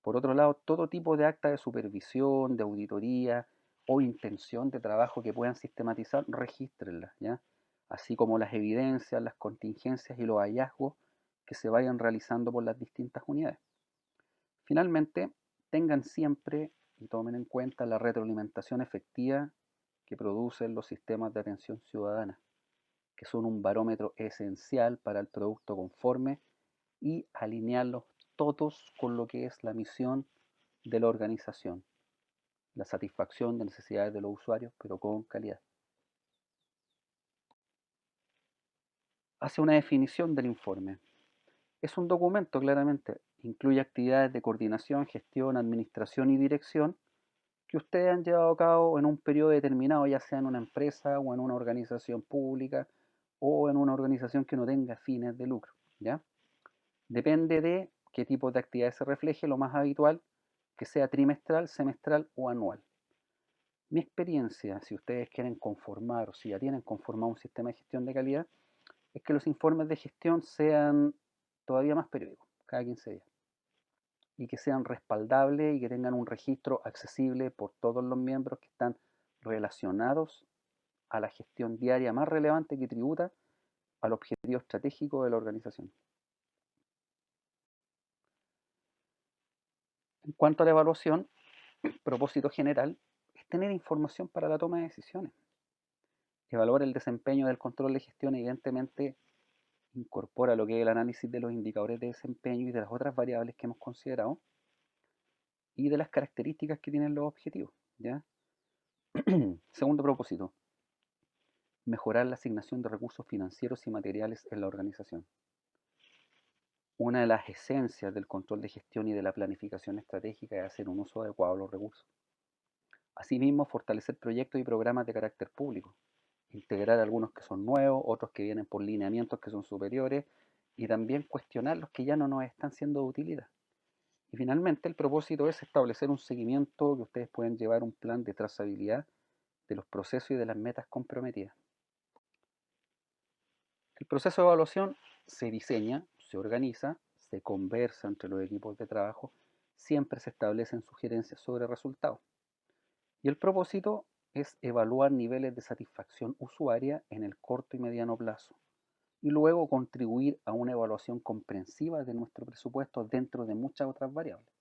Speaker 1: Por otro lado, todo tipo de acta de supervisión, de auditoría o intención de trabajo que puedan sistematizar, regístrenlas, ¿ya? Así como las evidencias, las contingencias y los hallazgos que se vayan realizando por las distintas unidades. Finalmente, tengan siempre y tomen en cuenta la retroalimentación efectiva que producen los sistemas de atención ciudadana, que son un barómetro esencial para el producto conforme y alinearlos todos con lo que es la misión de la organización, la satisfacción de necesidades de los usuarios, pero con calidad. Hace una definición del informe. Es un documento, claramente, incluye actividades de coordinación, gestión, administración y dirección que ustedes han llevado a cabo en un periodo determinado, ya sea en una empresa o en una organización pública o en una organización que no tenga fines de lucro, ¿ya? Depende de qué tipo de actividad se refleje, lo más habitual que sea trimestral, semestral o anual. Mi experiencia, si ustedes quieren conformar o si ya tienen conformado un sistema de gestión de calidad, es que los informes de gestión sean todavía más periódicos, cada 15 días, y que sean respaldables y que tengan un registro accesible por todos los miembros que están relacionados a la gestión diaria más relevante que tributa al objetivo estratégico de la organización. En cuanto a la evaluación, propósito general es tener información para la toma de decisiones. Evaluar el desempeño del control de gestión evidentemente incorpora lo que es el análisis de los indicadores de desempeño y de las otras variables que hemos considerado y de las características que tienen los objetivos, ¿ya? Segundo propósito, mejorar la asignación de recursos financieros y materiales en la organización. Una de las esencias del control de gestión y de la planificación estratégica es hacer un uso adecuado de los recursos. Asimismo, fortalecer proyectos y programas de carácter público, integrar algunos que son nuevos, otros que vienen por lineamientos que son superiores y también cuestionar los que ya no nos están siendo de utilidad. Y finalmente el propósito es establecer un seguimiento que ustedes pueden llevar un plan de trazabilidad de los procesos y de las metas comprometidas. El proceso de evaluación se diseña, se organiza, se conversa entre los equipos de trabajo, siempre se establecen sugerencias sobre resultados. Y el propósito es evaluar niveles de satisfacción usuaria en el corto y mediano plazo y luego contribuir a una evaluación comprensiva de nuestro presupuesto dentro de muchas otras variables.